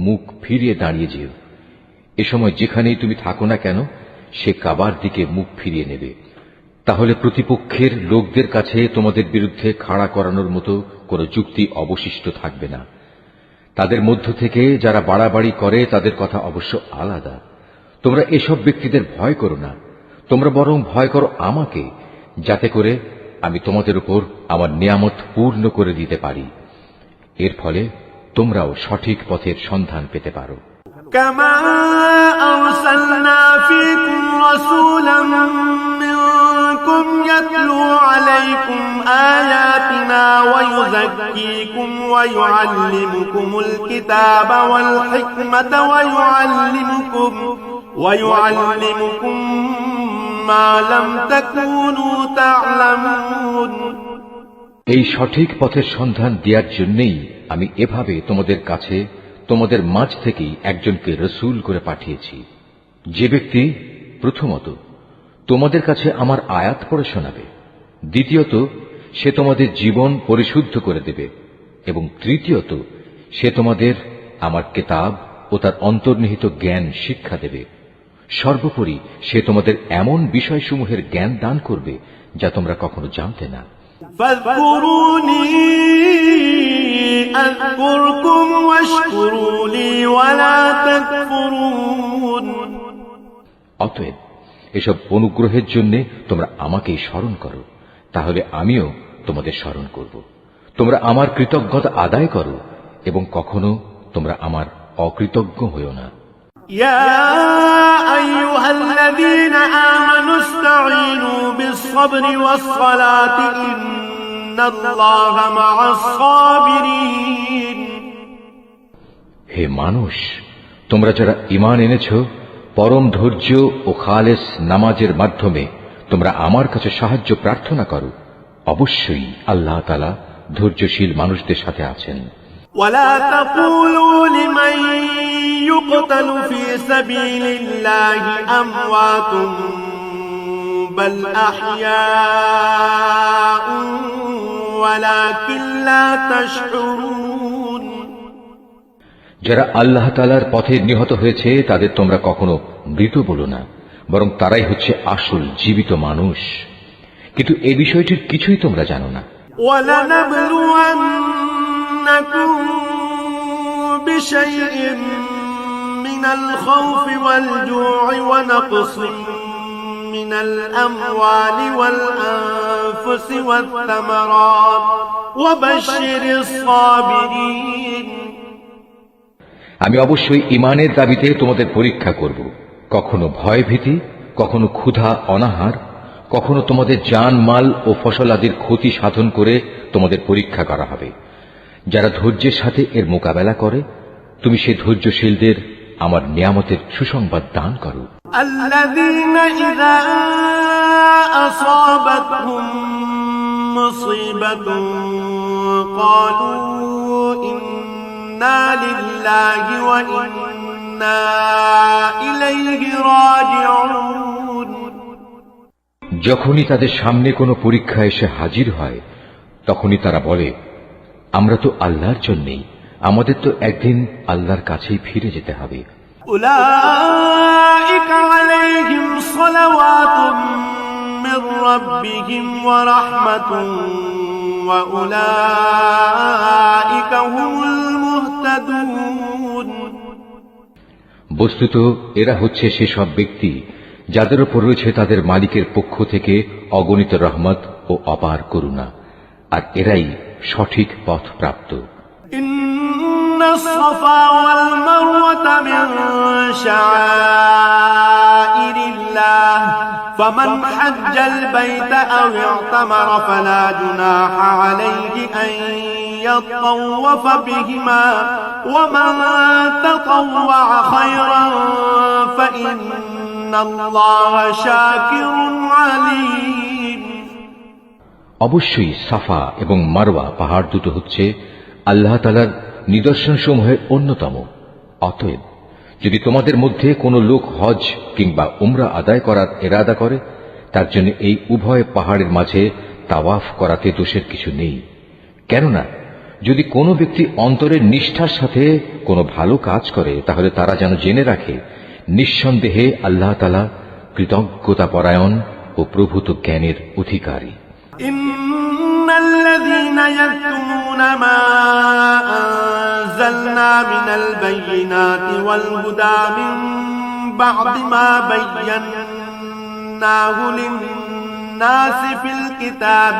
মুখ ফিরিয়ে দাঁড়িয়ে যেও। এ সময় যেখানেই তুমি থাকো না কেন সে কাবার দিকে মুখ ফিরিয়ে নেবে, তাহলে প্রতিপক্ষের লোকদের কাছে তোমাদের বিরুদ্ধে খাড়া করানোর মতো কোনো যুক্তি অবশিষ্ট থাকবে না। তাদের মধ্য থেকে যারা বাড়াবাড়ি করে তাদের কথা অবশ্য আলাদা। তোমরা এসব ব্যক্তিদের ভয় করো না, তোমরা বরং ভয় করো আমাকে, যাতে করে আমি তোমাদের উপর আমার নিয়ামত পূর্ণ করে দিতে পারি। এর ফলে তোমরাও সঠিক পথের সন্ধান পেতে পারো। كما أرسلنا فيكم رسولا منكم يتلو عليكم آياتنا ويزكيكم ويعلمكم الكتاب والحكمة ويعلمكم ما لم تكونوا تعلمون। এই সঠিক পথের সন্ধান দেওয়ার জন্যই আমি এভাবে তোমাদের কাছে তোমাদের মাঝ থেকেই একজনকে রসূল করে পাঠিয়েছি, যে ব্যক্তি প্রথমত তোমাদের কাছে আমার আয়াত পড়ে শোনাবে, দ্বিতীয়ত সে তোমাদের জীবন পরিশুদ্ধ করে দেবে, এবং তৃতীয়ত সে তোমাদের আমার কিতাব ও তার অন্তর্নিহিত জ্ঞান শিক্ষা দেবে। সর্বোপরি সে তোমাদের এমন বিষয়সমূহের জ্ঞান দান করবে যা তোমরা কখনো জানতে না। فاذكروني أذكركم واشكروا لي ولا تكفرون। অতএব এসব অনুগ্রহের জন্য তোমরা আমাকেই স্মরণ করো, তাহলে আমিও তোমাদের স্মরণ করব। তোমরা আমার কৃতজ্ঞতা আদায় করো এবং কখনো তোমরা আমার অকৃতজ্ঞ হইও না। يا أيها الذين آمنوا استعينوا بالصبر والصلاة إن الله مع الصابرين। হে মানুষ, তোমরা যারা ঈমান এনেছো, পরম ধৈর্য ও খালেস নামাজের মাধ্যমে তোমরা আমার কাছে সাহায্য প্রার্থনা করো। অবশ্যই আল্লাহ তাআলা ধৈর্যশীল মানুষদের সাথে আছেন। ولا تقولوا لمن يقتل في سبيل الله أموات بل أحياء ولكن لا تشعرون। যারা আল্লাহ তাআলার পথে নিহত হয়েছে তাদের তোমরা কখনো মৃত বলো না, বরং তারাই হচ্ছে আসল জীবিত মানুষ, কিন্তু এই বিষয়টির কিছুই তোমরা জানো না। وَلَنَبْلُوَنَّكُمْ بِشَيْءٍ مِّنَ الْخَوْفِ وَالْجُوعِ وَنَقْصٍ مِّنَ الْأَمْوَالِ وَالْأَنفُسِ وَالثَّمَرَاتِ وَبَشِّرِ الصَّابِرِينَ। আমি অবশ্যই ঈমানের দাবিতে তোমাদের পরীক্ষা করব, কখনো ভয়ভীতি, কখনো ক্ষুধা অনাহার, কখনো তোমাদের জান মাল ও ফসলাদির ক্ষতি সাধন করে তোমাদের পরীক্ষা করা হবে। যারা ধৈর্যের সাথে এর মোকাবেলা করে, তুমি সেই ধৈর্যশীলদের আমার নিয়ামতের সুসংবাদ দান করো। الذين إذا أصابتهم مصيبة قالوا إنا لله وإنا إليه راجعون। যখনই তাদের সামনে কোনো পরীক্ষা এসে হাজির হয়, তখনই তারা বলে, আমরা তো আল্লাহর জন্যেই, আমাদের তো একদিন আল্লাহর কাছেই ফিরে যেতে হবে। أولئك عليهم صلوات من ربهم ورحمة وأولئك هم المهتدون। বস্তুত এরা হচ্ছে সেসব ব্যক্তি যাদের উপর রয়েছে তাদের মালিকের পক্ষ থেকে অগণিত রহমত ও অপার করুণা, আর এরাই সঠিক পথ প্রাপ্ত। إن الصفا والمروة من شعائر الله فمن حج البيت أو اعتمر فلا جناح عليه أن يطوف بهما ومن تطوع خيرا فإن الله شاكر عليم। অবশ্যই সাফা এবং মারওয়া পাহাড় দুটো হচ্ছে আল্লাহ তাআলার নিদর্শনসমূহের অন্যতম। অতএব যদি তোমাদের মধ্যে কোনো লোক হজ কিংবা উমরা আদায় করার ইরাদা করে, তার জন্য এই উভয় পাহাড়ের মাঝে তাওয়াফ করাতে দোষের কিছু নেই। কেননা যদি কোনো ব্যক্তি অন্তরের নিষ্ঠার সাথে কোনো ভালো কাজ করে, তাহলে তারা যেন জেনে রাখে, নিঃসন্দেহে আল্লাহ তাআলা কৃতজ্ঞতা পরায়ণ ও প্রভূত জ্ঞানের অধিকারী। إن الذين يكتمون ما نزلنا من البينات والهدى من بعد ما بيناه للناس في الكتاب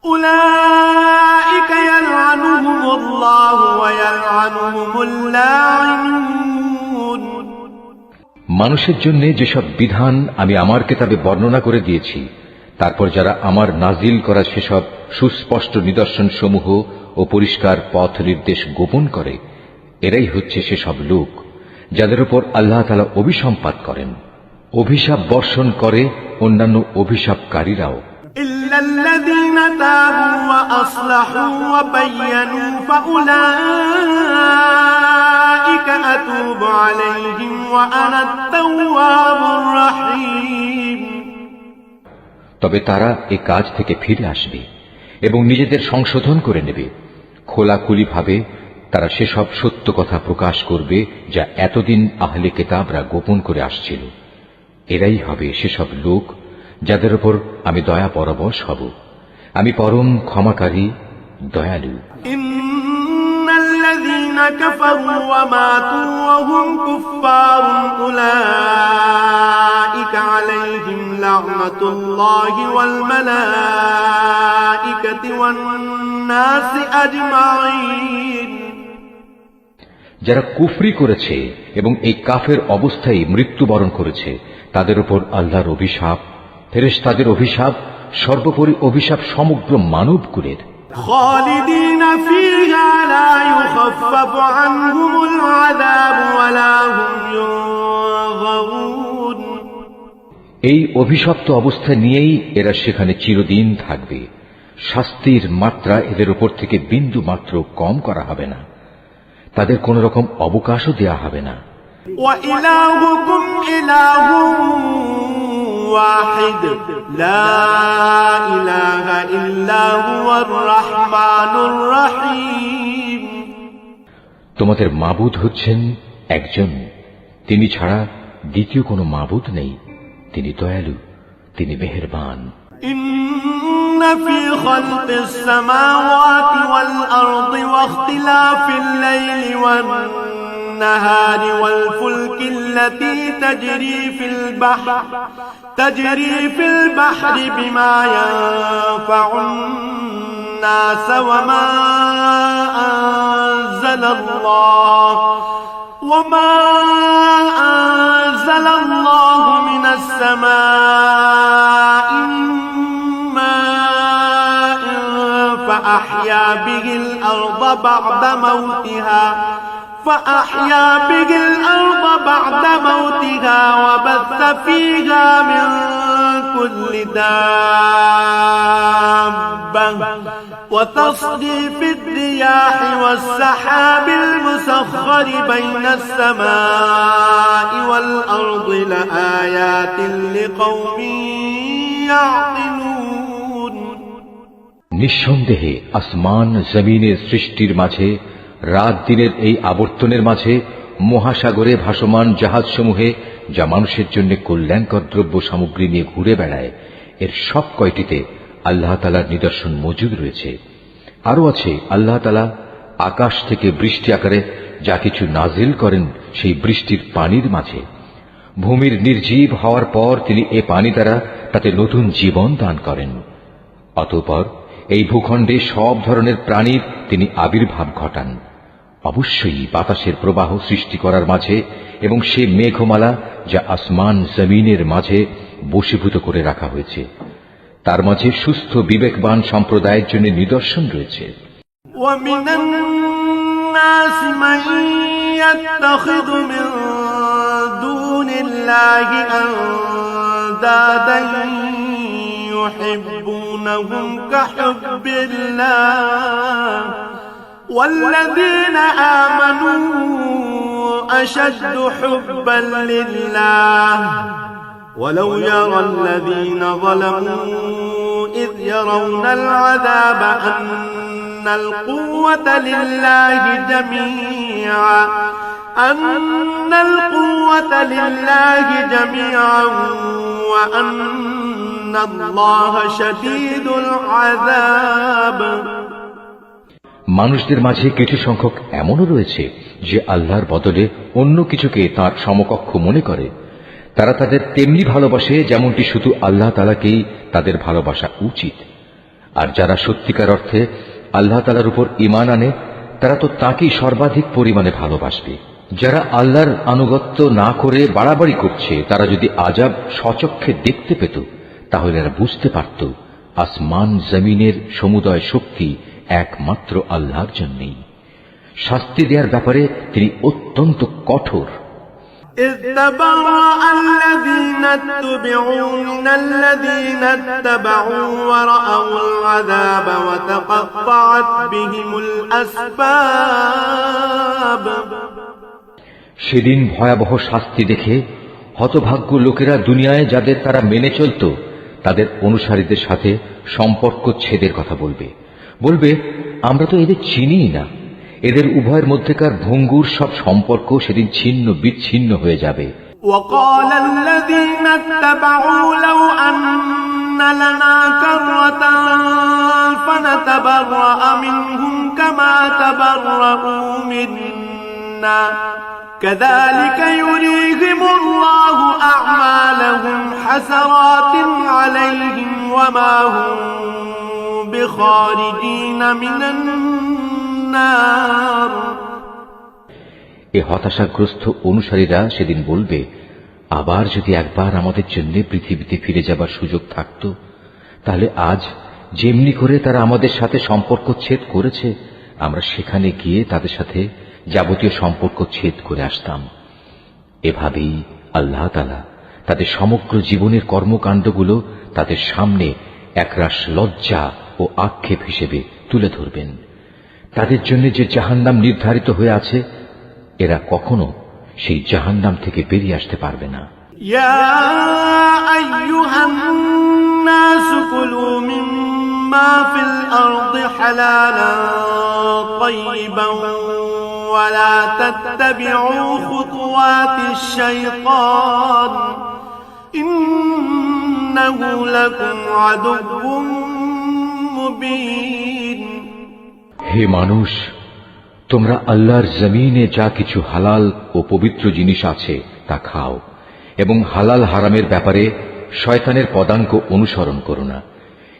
أولئك يلعنهم الله ويلعنهم اللاعنون। মানুষের জন্য যেসব বিধান আমি আমার কিতাবে বর্ণনা করে দিয়েছি, তারপর যারা আমার নাজিল করা সেসব সুস্পষ্ট নিদর্শন সমূহ ও পরিষ্কার পথ নির্দেশ গোপন করে, এরাই হচ্ছে সেসব লোক যাদের উপর আল্লাহ তাআলা অভিসম্পাত করেন, অভিশাপ বর্ষণ করে অন্যান্য অভিশাপকারীরাও। إلا الذين تابوا وأصلحوا وبينوا فأولئك أتوب عليهم وأنا التواب الرحيم। তবে তারা এ কাজ থেকে ফিরে আসবে এবং নিজেদের সংশোধন করে নেবে। খোলাখুলিভাবে তারা সেসব সত্য কথা প্রকাশ করবে যা এতদিন আহলে কিতাবরা গোপন করে আসছিল। এরাই হবে সেসব লোক যাদের উপর আমি দয়া পরবশ হব। আমি পরম ক্ষমাকারী, দয়ালু। ইন্নাল্লাযীনা কাফারু ওয়া মাতু ওয়া হুম কুফফারুন উলাইকা আলাইহিম লা'নাতুল্লাহি ওয়াল মালাইকাতি ওয়ান নাসি আজমাইন। যারা কুফরি করেছে এবং এই কাফের অবস্থায় মৃত্যুবরণ করেছে, তাদের উপর আল্লাহর অভিশাপ, ফেরেশতাদের অভিশাপ, সর্বোপরি অভিশাপ সমগ্র মানবকুলের। খালিদিনা ফিহা লা ইউখাফফাফু আনহুমুল আযাব ওয়া লা হুম ইউনযারুন। এই অভিশপ্ত অবস্থা নিয়েই এরা সেখানে চিরদিন থাকবে। শাস্তির মাত্রা এদের উপর থেকে বিন্দু মাত্র কম করা হবে না, তাদের কোন রকম অবকাশও দেয়া হবে না। ওয়া ইলাহুকুম ইলাহুন ওয়াহিদ লা ইলাহা ইল্লা হুয়ার রাহমানুর রহিম। তোমাদের মাবুদ হচ্ছেন একজন, তিনি ছাড়া দ্বিতীয় কোনো মাবুদ নেই। তিনি দয়ালু, তিনি মেহেরবান। ইন্না ফি খালকিস সামাওয়াতি ওয়াল আরদি ওয়া ইখতিলাফিল লাইলি ওয়ান নাহারি ওয়াল ফুলকিল লাতী তাজরি ফিল বাহরি বিমা ইয়ানফাউন নাস ওয়া মা আনজালাল্লাহু মিনাস সামাই فأحيا به الأرض بعد موتها وبث فيها من كل دابة وتصريف الرياح والسحاب المسخر بين السماء والأرض لآيات لقوم يعقلون। নিঃসন্দেহে আসমান জমিনের সৃষ্টির মাঝে, রাত দিনের এই আবর্তনের মাঝে, মহাসাগরে ভাসমান জাহাজসমূহে যা মানুষের জন্য কল্যাণকর দ্রব্য সামগ্রী নিয়ে ঘুরে বেড়ায়, এর সব কয়টিতে আল্লাহ তাআলার নিদর্শন মজুদ রয়েছে। আরো আছে আল্লাহ তাআলা আকাশ থেকে বৃষ্টি আকারে যা কিছু নাজিল করেন সেই বৃষ্টির পানির মাঝে। ভূমির নির্জীব হওয়ার পর তিনি এ পানি দ্বারা তাতে নতুন জীবন দান করেন। অতঃপর এই ভূখণ্ডে সব ধরনের প্রাণীর তিনি আবির্ভাব ঘটান। অবশ্যই বাতাসের প্রবাহ সৃষ্টি করার মাঝে এবং সে মেঘমালা যা আসমান জমিনের মাঝে বশীভূত করে রাখা হয়েছে, তার মাঝে সুস্থ বিবেকবান সম্প্রদায়ের জন্য নিদর্শন রয়েছে। وَمِنَ النَّاسِ مَن يَتَّخِذُ مِن دُونِ اللَّهِ أَندَادًا يُحِبُّونَهُمْ كَحُبِّ اللَّهِ وَالَّذِينَ آمَنُوا أَشَدُّ حُبًّا لِلَّهِ وَلَوْ يَرَى الَّذِينَ ظَلَمُوا إِذْ يَرَوْنَ الْعَذَابَ أَنَّ الْقُوَّةَ لِلَّهِ جَمِيعًا وَأَنَّ اللَّهَ شَدِيدُ الْعَذَابِ। মানুষদের মাঝে কিছু সংখ্যক এমনও রয়েছে যে আল্লাহর বদলে অন্য কিছুকে তার সমকক্ষ মনে করে। তারা তাদের তেমনি ভালোবাসে যেমনটি শুধু আল্লাহ তাআলাকেই তাদের ভালোবাসা উচিত। আর যারা সত্যিকার অর্থে আল্লাহ তাআলার উপর ঈমান আনে তারা তো তাকেই সর্বাধিক পরিমাণে ভালোবাসবে। যারা আল্লাহর আনুগত্য না করে বাড়াবাড়ি করছে তারা যদি আযাব স্বচক্ষে দেখতে পেত তাহলে এরা বুঝতে পারত আসমান জমিনের সমুদয় শক্তি একমাত্র আল্লাহর জন্যই। শাস্তি দেওয়ার ব্যাপারে তিনি অত্যন্ত কঠোর। إذ تبرأ الذين اتبعوا من الذين اتبعوا ورأوا العذاب وتقطعت بهم الأسباب সেদিন ভয়াবহ শাস্তি দেখে হতভাগ্য লোকেরা দুনিয়ায় যাদের তারা মেনে চলত তাদের অনুসারীদের সাথে সম্পর্ক ছেদের কথা বলবে। বলবে, আমরা তো এদের চিনিই না। এদের উভয়ের মধ্যেকার ভঙ্গুর সব সম্পর্ক সেদিন ছিন্ন বিচ্ছিন্ন হয়ে যাবে। وقال الذين اتبعوا لو أن لنا كرة فنتبرأ منهم كما تبرأوا منا كذلك يريهم الله أعمالهم حسرات عليهم وما هم بخارجين من النار। এ হতাশাগ্রস্ত অনুসারীরা সেদিন বলবে, আবার যদি একবার আমাদের জন্য পৃথিবীতে ফিরে যাবার সুযোগ থাকত তাহলে আজ যেমনি করে তারা আমাদের সাথে সম্পর্ক ছেদ করেছে আমরা সেখানে গিয়ে তাদের সাথে যাবতীয় সম্পর্ক ছেদ করে আসতাম। এভাবেই আল্লাহ তাআলা তাদের সমগ্র জীবনের কর্মকাণ্ডগুলো তাদের সামনে একরাশ লজ্জা ও আক্ষেপ হিসেবে তুলে ধরবেন। তাদের জন্য যে জাহান্নাম নির্ধারিত হয়ে আছে এরা কখনো সেই জাহান্নাম থেকে বেরিয়ে আসতে পারবে না। ইয়া আইয়ুহান নাস কুলু মিম্মা ফিল আরদি হালালান তাইয়িবান ওয়া লা তাত্তাবিউ খুতুওয়াতিশ শাইতান ইন্নাহু লাকুম আদুউম মুবিন। হে মানুষ, তোমরা আল্লাহর জমিনে যা কিছু হালাল ও পবিত্র জিনিস আছে তা খাও এবং হালাল হারামের ব্যাপারে শয়তানের পদাঙ্ক অনুসরণ করো না,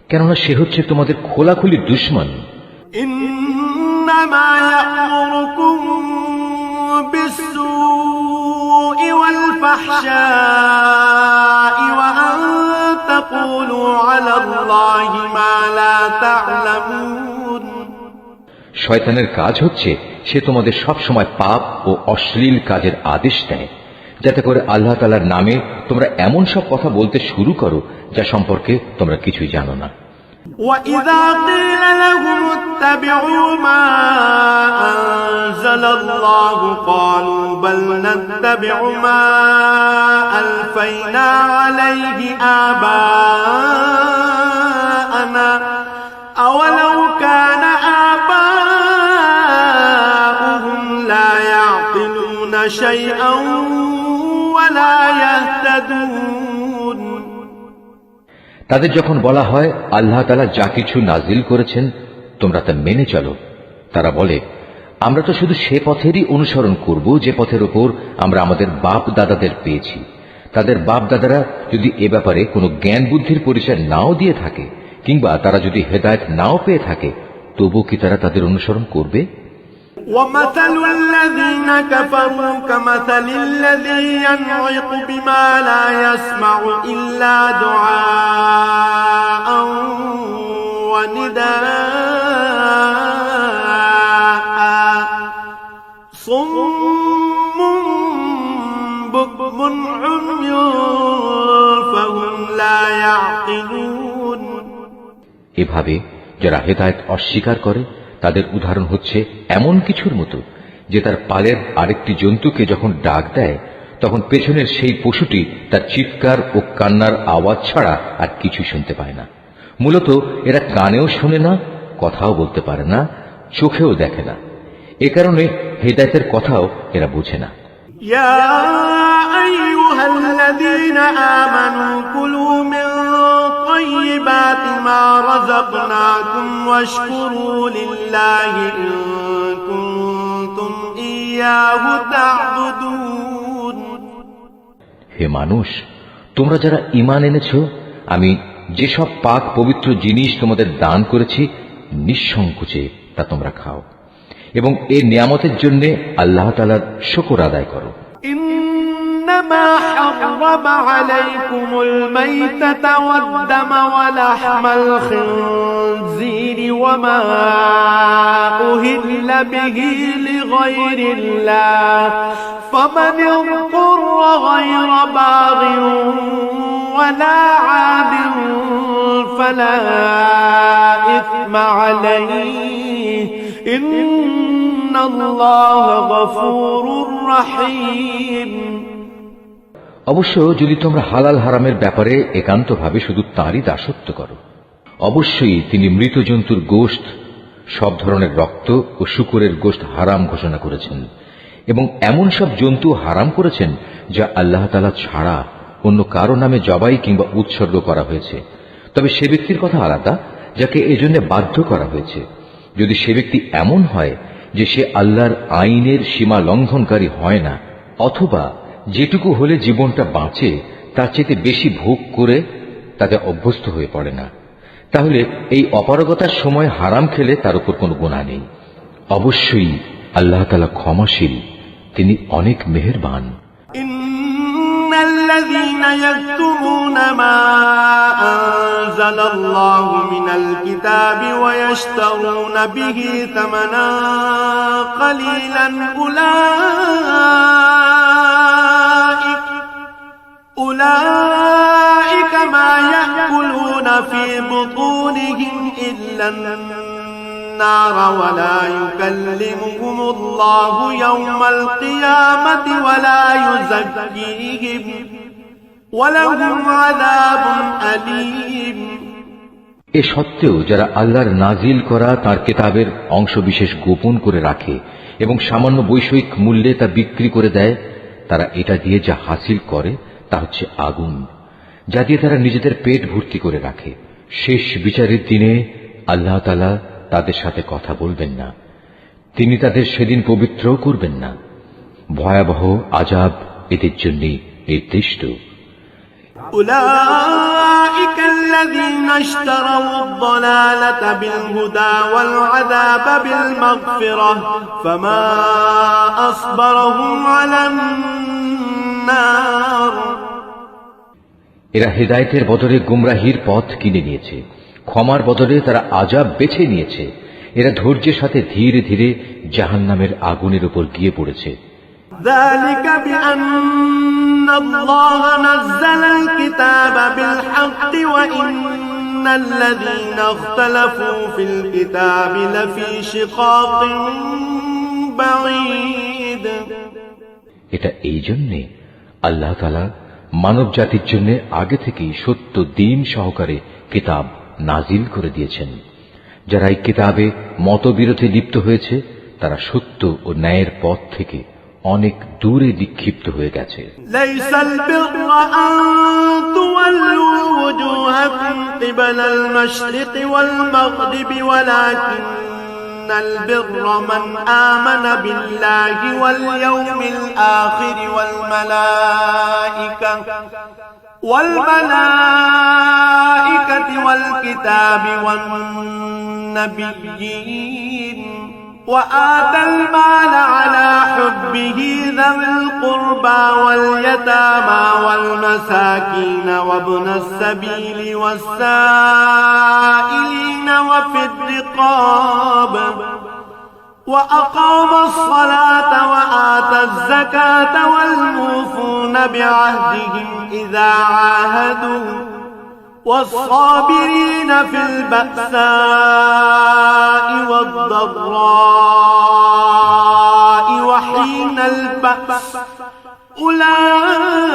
কেননা সে হচ্ছে তোমাদের খোলাখুলি দুশমন। ইন্নামা ইয়া'মুরুকুম বিস-সূই ওয়াল ফাহশাই ওয়া আন তাকুলু আলাল্লাহি মা লা তা'লামুন। শয়তানের কাজ হচ্ছে সে তোমাদের সব সময় পাপ ও অশ্লীল কাজের আদেশ দেয়, যাতে করে আল্লাহ তাআলার নামে তোমরা এমন সব কথা বলতে শুরু করো যা সম্পর্কে তোমরা কিছুই জানো না। وَإِذَا قِيلَ لَهُمُ اتَّبِعُوا مَا أَنزَلَ اللَّهُ قَالُوا بَلْ نَتَّبِعُ مَا أَلْفَيْنَا عَلَيْهِ آبَاءَنَا أَوَلَوْ كَانَ آبَاؤُهُمْ لَا يَعْقِلُونَ شَيْئًا وَلَا يَهْتَدُونَ। তাদের যখন বলা হয় আল্লাহ তাআলা যা কিছু নাজিল করেছেন তোমরা তা মেনে চলো, তারা বলে, আমরা তো শুধু সে পথেরই অনুসরণ করব যে পথের উপর আমরা আমাদের বাপ দাদাদের পেয়েছি। তাদের বাপ দাদারা যদি এ ব্যাপারে কোনো জ্ঞান বুদ্ধির পরিচয় নাও দিয়ে থাকে কিংবা তারা যদি হেদায়েত নাও পেয়ে থাকে তবু কি তারা তাদের অনুসরণ করবে? وَمَثَلُ الَّذِينَ كَفَرُوا كَمَثَلِ الَّذِي يَنْعِقُ بِمَا لَا يَسْمَعُ إِلَّا دُعَاءً وَنِدَاءً صُمٌّ بُكْمٌ عُمْيٌ فَهُمْ لَا يَعْقِلُونَ। এভাবে যারা হেদায়েত অস্বীকার করে তাদের উদাহরণ হচ্ছে এমন কিছুর মতো যে তার পালের আরেকটি জন্তুকে যখন ডাক দেয় তখন পেছনের সেই পশুটি তার চিৎকার ও কান্নার আওয়াজ ছাড়া আর কিছু শুনতে পায় না। মূলত এরা কানেও শোনে না, কথাও বলতে পারে না, চোখেও দেখে না। এ কারণে হেদায়েতের কথাও এরা বোঝে না। ইয়া আইয়ুহাল্লাযীনা আমানু কুলু মিন তাইয়্যিবাতি ما رزقناكم واشكروا لله إن كنتم إياه تعبدون হে মানুষ, তোমরা যারা ঈমান এনেছো, আমি যেসব পাক পবিত্র জিনিস তোমাদের দান করেছি নিঃসংকোচে তা তোমরা খাও এবং এই নিয়ামতের জন্য আল্লাহ তাআলার শুকর আদায় করো। إنما حرم عليكم الميتة والدم ولحم الخنزير وما أهل به لغير الله فمن اضطر غير باغ ولا عاد فلا إثم عليه إن الله غفور رحيم অবশ্য যদি তোমরা হালাল হারামের ব্যাপারে একান্তভাবে শুধু তাঁরই দাসত্ব করো, অবশ্যই তিনি মৃত জন্তুর গোশত, সব ধরনের রক্ত ও শূকরের গোশত হারাম ঘোষণা করেছেন এবং এমন সব জন্তু হারাম করেছেন যা আল্লাহ তাআলা ছাড়া অন্য কারো নামে জবাই কিংবা উৎসর্গ করা হয়েছে। তবে সে ব্যক্তির কথা আলাদা যাকে এজন্য বাধ্য করা হয়েছে। যদি সে ব্যক্তি এমন হয় যে সে আল্লাহর আইনের সীমা লঙ্ঘনকারী হয় না, অথবা যেটুকু হলে জীবনটা বাঁচে তার চেয়ে বেশি ভোগ করে তাতে অভ্যস্ত হয়ে পড়ে না, তাহলে এই অপারগতার সময় হারাম খেলে তার উপর কোনো গুনাহ নেই। অবশ্যই আল্লাহ তাআলা ক্ষমাশীল, তিনি অনেক মেহেরবান। إن الذين يكتمون ما أنزل الله من الكتاب ويشترون به ثمنا قليلا أولئك ما يأكلون في بطونهم إلا النار ولا يكلمهم الله يوم القيامة ولا يزكيهم ولهم عذاب أليم এ সত্ত্বেও যারা আল্লাহর নাজিল করা তার কিতাবের অংশবিশেষ গোপন করে রাখে এবং সামান্য বৈষয়িক মূল্যে তা বিক্রি করে দেয়, তারা এটা দিয়ে যা হাসিল করে তা হচ্ছে আগুন, যা দিয়ে তারা নিজেদের পেট ভর্তি করে রাখে। শেষ বিচারের দিনে আল্লাহ তাআলা তাদের সাথে কথা বলবেন না, তিনি তাদের সেদিন পবিত্র করবেন না। ভয়াবহ আযাব এদের জন্য নির্দিষ্ট। أولئك الذين اشتروا الضلالة بالهدى والعذاب بالمغفرة فما أصبرهم على النار এরা হেদায়েতের বদলে গুমরাহির পথ কিনে নিয়েছে, ক্ষমার বদলে তারা আযাব বেছে নিয়েছে। এরা ধৈর্যের সাথে ধীরে ধীরে জাহান্নামের আগুনের উপর গিয়ে পড়েছে। ذلك بأن الله نزل الكتاب بالحق وإن الذين اختلفوا في الكتاب لفي شقاق بعيد এটা এই জন্যে আল্লাহ তাআলা মানব জাতির জন্য আগে থেকেই সত্য দ্বীন সহকারে কিতাব নাজিল করে দিয়েছেন। যারা এই কিতাবে মতবিরোধে লিপ্ত হয়েছে তারা সত্য ও ন্যায়ের পথ থেকে অনেক দূরে বিক্ষিপ্ত হয়ে গেছে। ليس البر أن تولوا وجوهكم قبل المشرق والمغرب ولكن البر من آمن بالله واليوم الآخر والملائكة والكتاب والنبيين وآتى المال على حبه ذوي القربى واليتامى والمساكين وابن السبيل والسائلين وفي الرقاب وأقام الصلاة وآتى الزكاة والموفون بعهدهم إذا عاهدوا والصابرين في البأساء والضراء وحين البأس أولئك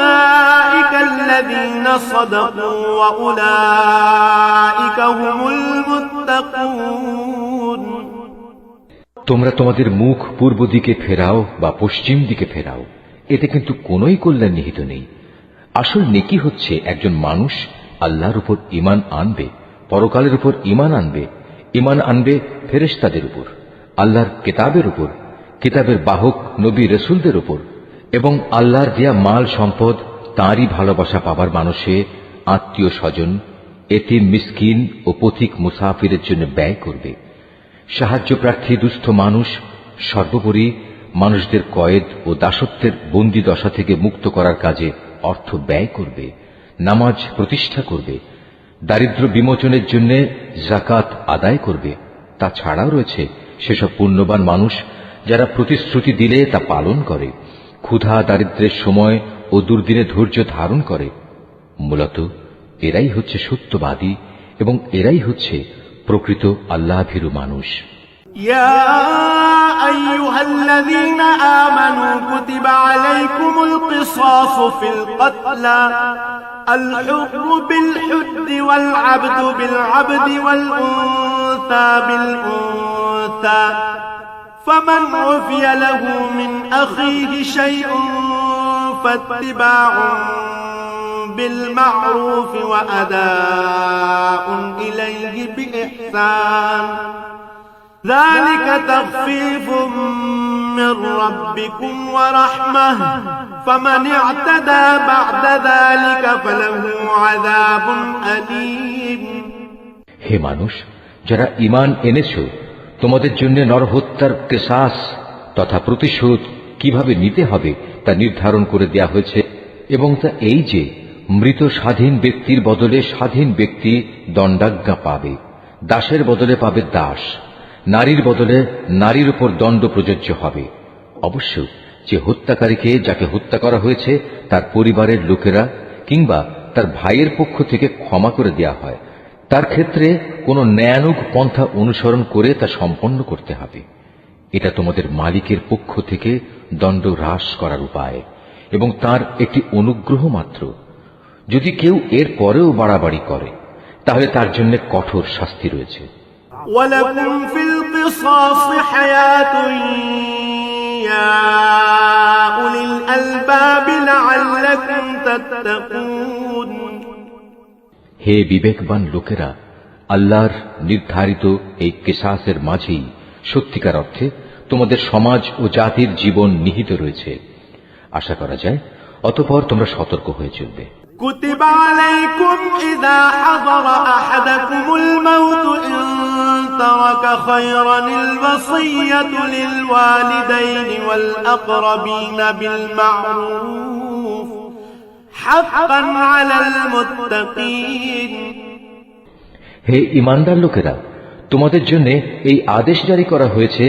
الذين صدقوا وأولئك هم المتقون তোমরা তোমাদের মুখ পূর্ব দিকে ফেরাও বা পশ্চিম দিকে ফেরাও, এতে কিন্তু কোনোই কল্যাণ নিহিত নেই। আসল নেকি হচ্ছে একজন মানুষ আল্লাহর উপর ঈমান আনবে পরকালের উপর ঈমান আনবে, ঈমান আনবে ফেরেশতাদের উপর, আল্লাহর কিতাবের উপর, কিতাবের বাহক নবী রাসূলদের উপর, এবং আল্লাহর দেয়া মাল সম্পদ তাঁরই ভালোবাসা পাবার মানুষে আত্মীয় স্বজন, এতিম, মিসকিন ও পথিক মুসাফিরের জন্য ব্যয় করবে। সাহায্য প্রার্থী দুস্থ মানুষ, সর্বোপরি মানুষদের কয়েদ ও দাসত্বের বন্দী দশা থেকে মুক্ত করার কাজে অর্থ ব্যয় করবে, নামাজ প্রতিষ্ঠা করবে, দারিদ্র্য বিমোচনের জন্য যাকাত আদায় করবে। তাছাড়াও রয়েছে সেসব পুণ্যবান মানুষ যারা প্রতিশ্রুতি দিলে তা পালন করে, ক্ষুধা দারিদ্র্যের সময় ও দুর্দিনে ধৈর্য ধারণ করে। মূলত এরাই হচ্ছে সত্যবাদী এবং এরাই হচ্ছে প্রকৃত আল্লাহভীরু মানুষ। يا أيها الذين آمنوا كتب عليكم القصاص في القتلى الحر بالحر والعبد بالعبد والأنثى بالأنثى فمن عفي له من أخيه شيء فاتباع بالمعروف وأداء إليه بإحسان ذلك تخفيف من ربكم ورحمة فمن اعتدى بعد ذلك فله عذاب أليم হে মানুষ, যারা ঈমান এনেছো, তোমাদের জন্য নরহত্যার কিসাস তথা প্রতিশোধ কিভাবে নিতে হবে তা নির্ধারণ করে দেয়া হয়েছে, এবং তা এই যে মৃত স্বাধীন ব্যক্তির বদলে স্বাধীন ব্যক্তি দণ্ডাজ্ঞা পাবে, দাসের বদলে পাবে দাস, নারীর বদলে নারীর উপর দণ্ড প্রযোজ্য হবে। অবশ্য যে হত্যাকারীকে, যাকে হত্যা করা হয়েছে, তার পরিবারের লোকেরা কিংবা তার ভাইয়ের পক্ষ থেকে ক্ষমা করে দেয়া হয়, তার ক্ষেত্রে কোনো ন্যায়ানুগ পন্থা অনুসরণ করে তা সম্পন্ন করতে হবে। এটা তোমাদের মালিকের পক্ষ থেকে দণ্ড হ্রাস করার উপায় এবং তার একটি অনুগ্রহ মাত্র। যদি কেউ এর পরেও বাড়াবাড়ি করে তাহলে তার জন্য কঠোর শাস্তি রয়েছে। ولكم في القصاص حياة يا أولي الألباب لعلكم تتقون হে বিবেকবান লোকেরা, আল্লাহর নির্ধারিত এই কিসাসের মাঝেই সত্যিকার অর্থে তোমাদের সমাজ ও জাতির জীবন নিহিত রয়েছে। আশা করা যায় অতঃপর তোমরা সতর্ক হয়ে চলবে। كتب عليكم إذا حضر أحدكم الموت إن ترك خيرا الوصية للوالدين والأقربين بالمعروف حقا على المتقين হে ঈমানদার লোকেরা, তোমাদের জন্য এই আদেশ জারি করা হয়েছে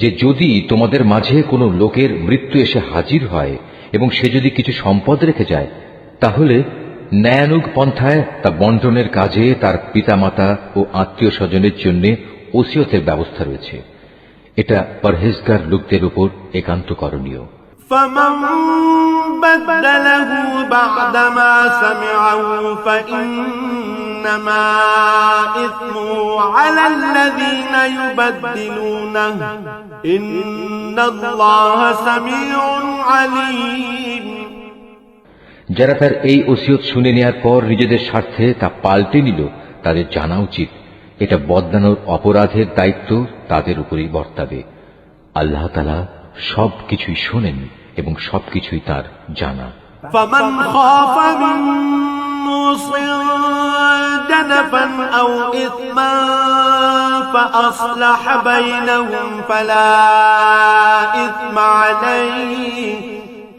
যে যদি তোমাদের মাঝে কোনো লোকের মৃত্যু এসে হাজির হয় এবং সে যদি কিছু সম্পদ রেখে যায়, তাহলে ন্যায়ানুগ পন্থায় তা বন্টনের কাজে তার পিতামাতা ও আত্মীয় স্বজনের জন্য ওসিয়তের ব্যবস্থা রয়েছে। এটা পরহেজগার লোকদের উপর একান্ত করণীয়। فمن بدله بعدما سمعه فإنما إثمه على الذين يبدلونه إن الله سميع عليم যারা তার এই ওসিয়ত শুনে নেয়ার পর নিজেদের স্বার্থে তা পাল্টে নিল, তাদের জানা উচিত এটা বদলানোর অপরাধের দায়িত্ব তাদের উপরেই বর্তাবে। আল্লাহ তাআলা সবকিছুই শোনেন এবং সবকিছুই তার জানা। فمن خاف من موص جنفا أو إثما فأصلح بينهم فلا إثم عليه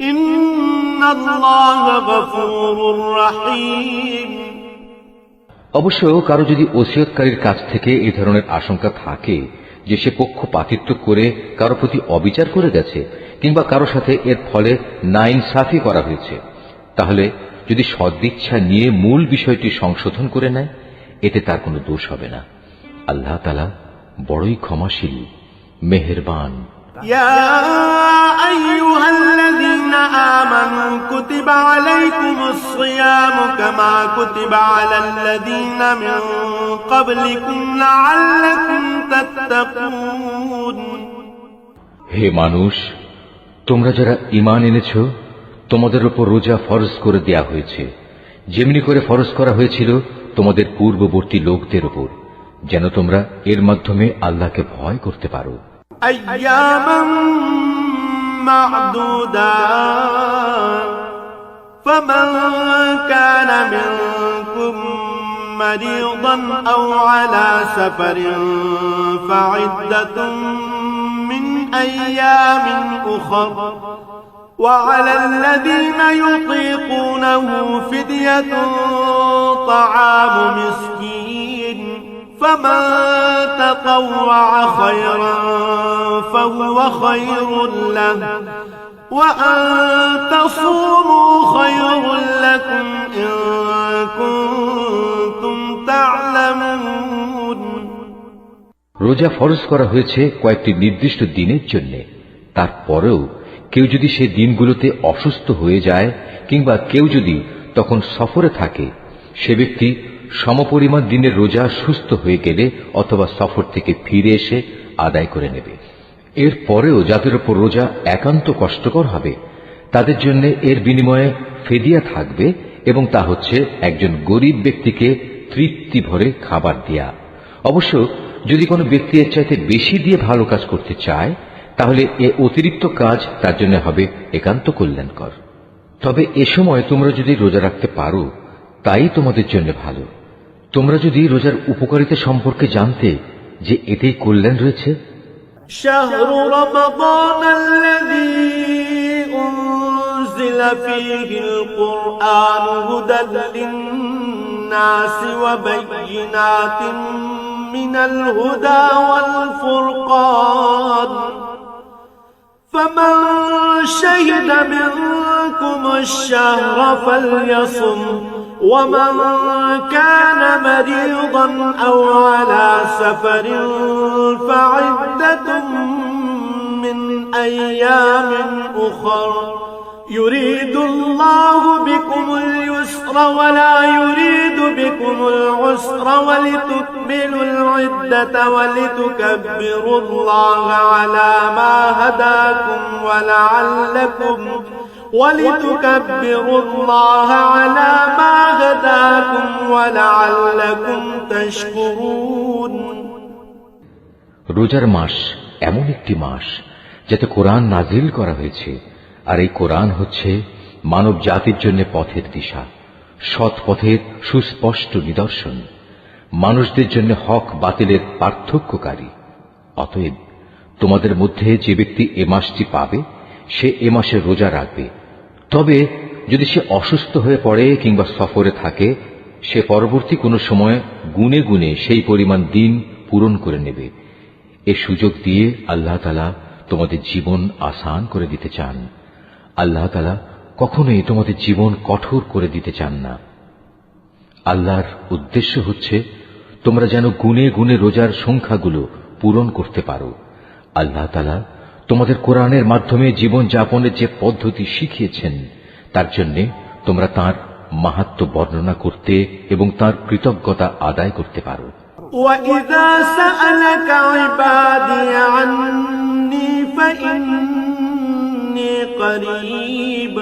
إن الله غفور رحيم অবশ্য কারো যদি ওসিয়তকারীর কাছ থেকে এই ধরনের আশঙ্কা থাকে যে সে পক্ষপাতিত্ব করে কারো প্রতি অবিচার করে গেছে কিংবা কারো সাথে এর ফলে নাইনসাফি করা হয়েছে, তাহলে যদি সদিচ্ছা নিয়ে মূল বিষয়টি সংশোধন করে নেয়, এতে তার কোনো দোষ হবে না। আল্লাহ তাআলা বড়ই ক্ষমাশীল, মেহেরবান। يا أيها الذين آمنوا كتب عليكم الصيام كما كتب على الذين من قبلكم لعلكم تتقون হে মানুষ, তোমরা যারা ঈমান এনেছ, তোমাদের উপর রোজা ফরজ করে দেয়া হয়েছে যেমনি করে ফরজ করা হয়েছিল তোমাদের পূর্ববর্তী লোকদের উপর, যেন তোমরা এর মাধ্যমে আল্লাহকে ভয় করতে পারো। أياما معدودات فمن كان منكم مريضا أو على سفر فعدة من أيام أخر وعلى الذين يطيقونه فدية طعام مسكين فمن تطوع خيرا فهو خير له وأن تصوموا خير لكم إن كنتم تعلمون। রোজা ফরজ করা হয়েছে কয়েকটি নির্দিষ্ট দিনের জন্য। তারপরেও কেউ যদি সে দিনগুলোতে অসুস্থ হয়ে যায় কিংবা কেউ যদি তখন সফরে থাকে, সে ব্যক্তি সমপরিমাণ দিনের রোজা সুস্থ হয়ে গেলে অথবা সফর থেকে ফিরে এসে আদায় করে নেবে। এর পরেও যাদের উপর রোজা একান্ত কষ্টকর হবে, তাদের জন্য এর বিনিময়ে ফেদিয়া থাকবে, এবং তা হচ্ছে একজন গরিব ব্যক্তিকে তৃপ্তি ভরে খাবার দেয়া। অবশ্য যদি কোনো ব্যক্তি এর চাইতে বেশি দিয়ে ভালো কাজ করতে চায়, তাহলে এ অতিরিক্ত কাজ তার জন্য হবে একান্ত কল্যাণকর। তবে এ সময় তোমরা যদি রোজা রাখতে পারো, তাই তোমাদের জন্য ভালো। তোমরা যদি রোজার উপকারিতা সম্পর্কে জানতে যে এতেই কল্যাণ রয়েছে। شهر رمضان الذي أنزل فيه القرآن هدى للناس وبينات من الهدى والفرقان فمن شهد منكم الشهر فليصم ومن كان مريضا أو على سفر فعدة من أيام أخر يريد الله بكم اليسر ولا يريد بكم العسر ولتكملوا العدة ولتكبروا الله على ما هداكم ولتكبروا الله على ما هداكم ولعلكم تشكرون। রোজার মাস এমন একটি মাস যাতে কোরআন নাজিল করা হয়েছে, আর এই কোরআন হচ্ছে মানব জাতির জন্য পথের দিশা, সৎ পথের সুস্পষ্ট নিদর্শন, মানুষদের জন্য হক বাতিলের পার্থক্যকারী। অতএব তোমাদের মধ্যে যে ব্যক্তি এ মাসটি পাবে, সে এ মাসে রোজা রাখবে। তবে যদি সে অসুস্থ হয়ে পড়ে কিংবা সফরে থাকে, সে পরবর্তী কোনো সময় গুনে গুনে সেই পরিমাণ দিন পূরণ করে নেবে। এ সুযোগ দিয়ে আল্লাহ তাআলা তোমাদের জীবন আসান করে দিতে চান। আল্লাহ তাআলা কখনোই তোমাদের জীবন কঠোর করে দিতে চান না। আল্লাহর উদ্দেশ্য হচ্ছে তোমরা যেন গুনে গুনে রোজার সংখ্যাগুলো পূরণ করতে পারো। আল্লাহ তাআলা তোমাদের কোরআনের মাধ্যমে জীবন যাপনের যে পদ্ধতি শিখিয়েছেন, তার জন্য তোমরা তাঁর মাহাত্ম্য বর্ণনা করতে এবং তাঁর কৃতজ্ঞতা আদায় করতে পারো। وَإِذَا سَأَلَكَ عِبَادِي عَنِّي فَإِنِّي قَرِيبٌ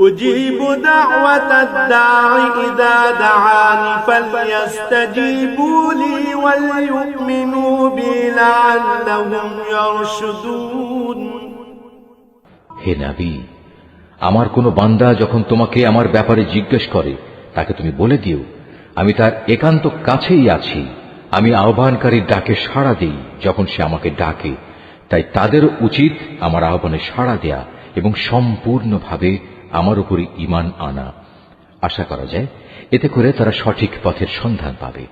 أُجِيبُ دَعْوَةَ الدَّاعِ إِذَا دَعَانِ فَلْيَسْتَجِيبُوا لِي وَلْيُؤْمِنُوا بِي لَعَلَّهُمْ يَرْشُدُونَ। হে নবী, আমার কোন বান্দা যখন তোমাকে আমার ব্যাপারে জিজ্ঞেস করে, তাকে তুমি বলে দিও, আমি তার একান্ত কাছেই আছি। আমি আহ্বানকারীর ডাকে সাড়া দেই যখন সে আমাকে ডাকে। তাই তাদের উচিত আমার আহ্বানে সাড়া দেয়া এবং সম্পূর্ণভাবে আমার উপরই ঈমান আনা। আশা করা যায় এতে করে তারা সঠিক পথের সন্ধান পাবে।